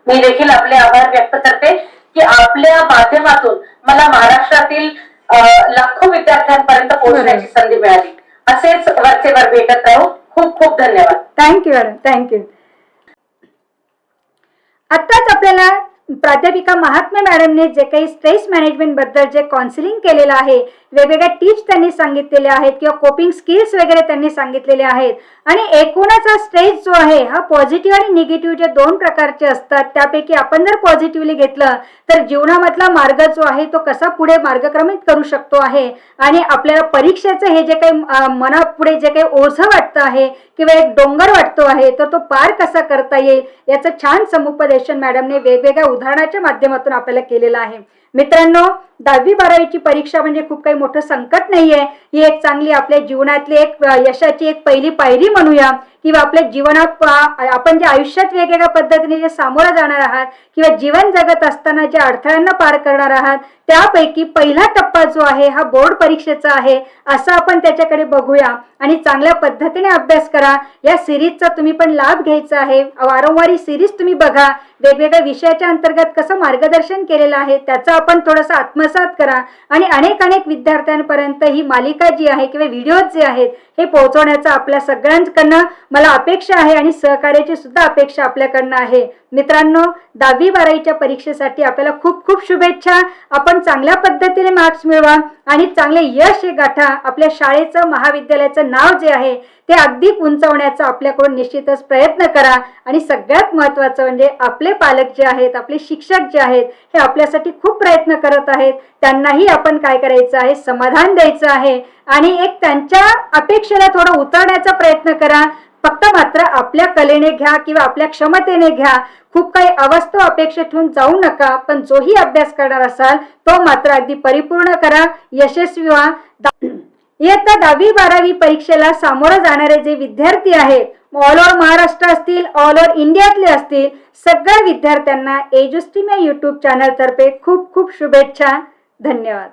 मी देखील आपले आभार व्यक्त करते की आपल्या माध्यमातून मला महाराष्ट्रातील लाखो विद्यार्थ्यांपर्यंत पोहोचण्याची संधी मिळाली. असेच वरचेवर भेटत राहू. खूप खूप धन्यवाद. Thank you madam, thank you. आत्ताच आपल्याला प्राध्यापिका महात्मे मॅडमने जे काही स्ट्रेस मॅनेजमेंट बद्दल जे काउन्सिलिंग केलेलं आहे, वेगवेगळ्या टिप्स त्यांनी सांगितलेल्या आहेत किंवा कोपिंग स्किल्स वगैरे त्यांनी सांगितलेले आहेत आणि एकूणच हा स्ट्रेस जो आहे हा पॉझिटिव्ह आणि निगेटिव्ह जे दोन प्रकारचे असतात त्यापैकी आपण जर पॉझिटिव्हली घेतलं तर जीवनामधला मार्ग जो आहे तो कसा पुढे मार्गक्रमित करू शकतो आहे आणि आपल्याला परीक्षेचं हे जे काही मनापुढे जे काही ओझं वाटतं आहे किंवा एक डोंगर वाटतो आहे तर तो पार कसा करता येईल याचं छान समुपदेशन मॅडमने वेगवेगळ्या उदाहरणाच्या माध्यमातून आपल्याला केलेलं आहे. मित्रांनो, 10वी-12वीची परीक्षा म्हणजे खूप काही मोठं संकट नाहीये. ही एक चांगली आपल्या जीवनातली एक यशाची एक पहिली पायरी म्हणूया किंवा आपल्या जीवनात आपण जे आयुष्यात वेगवेगळ्या पद्धतीने जे सामोरं जाणार आहात किंवा जीवन जगत असताना जे अडथळ्यांना पार करणार आहात त्यापैकी पहिला टप्पा जो आहे हा बोर्ड परीक्षेचा आहे असं आपण त्याच्याकडे बघूया आणि चांगल्या पद्धतीने अभ्यास करा. या सिरीजचा तुम्ही पण लाभ घ्यायचा आहे. वारंवार ही सिरीज तुम्ही बघा. वेगवेगळ्या विषयाच्या अंतर्गत कसं मार्गदर्शन केलेलं आहे त्याचा आपण थोडंसं आत्मसात करा आणि अनेक विद्यार्थ्यांपर्यंत ही मालिका जी आहे किंवा व्हिडिओज जे आहेत हे पोहोचवण्याचा आपल्या सगळ्यांकडनं मला अपेक्षा आहे आणि सहकार्याची सुद्धा अपेक्षा आपल्याकडनं आहे. मित्रांनो, 10वी-12वीच्या परीक्षेसाठी आपल्याला खूप खूप शुभेच्छा. आपण चांगल्या पद्धतीने मार्क्स मिळवा आणि चांगले यश हे गाठा. आपल्या शाळेचं महाविद्यालयाचं नाव जे आहे ते अगदी उंचावण्याचा आपल्याकडून निश्चितच प्रयत्न करा आणि सगळ्यात महत्त्वाचं म्हणजे आपले पालक जे आहेत, आपले शिक्षक जे आहेत हे आपल्यासाठी खूप प्रयत्न करत आहेत. त्यांनाही आपण काय करायचं आहे, समाधान द्यायचं आहे आणि एक त्यांच्या अपेक्षेला थोडं उतरण्याचा प्रयत्न करा. फक्त मात्र आपल्या कलेने घ्या किंवा आपल्या क्षमतेने घ्या. खूप काही अवास्तव अपेक्षा ठेवून जाऊ नका. पण जोही अभ्यास करणार असाल तो मात्र अगदी परिपूर्ण करा, यशस्वी व्हा. इयत्ता 10वी-12वी परीक्षेला सामोरं जाणारे जे विद्यार्थी आहेत, ऑल ओव्हर महाराष्ट्र असतील, ऑल ओव्हर इंडियातले असतील, सगळ्या विद्यार्थ्यांना एजुस्ट्रीम या युट्यूब चॅनल तर्फे खूप खूप शुभेच्छा. धन्यवाद.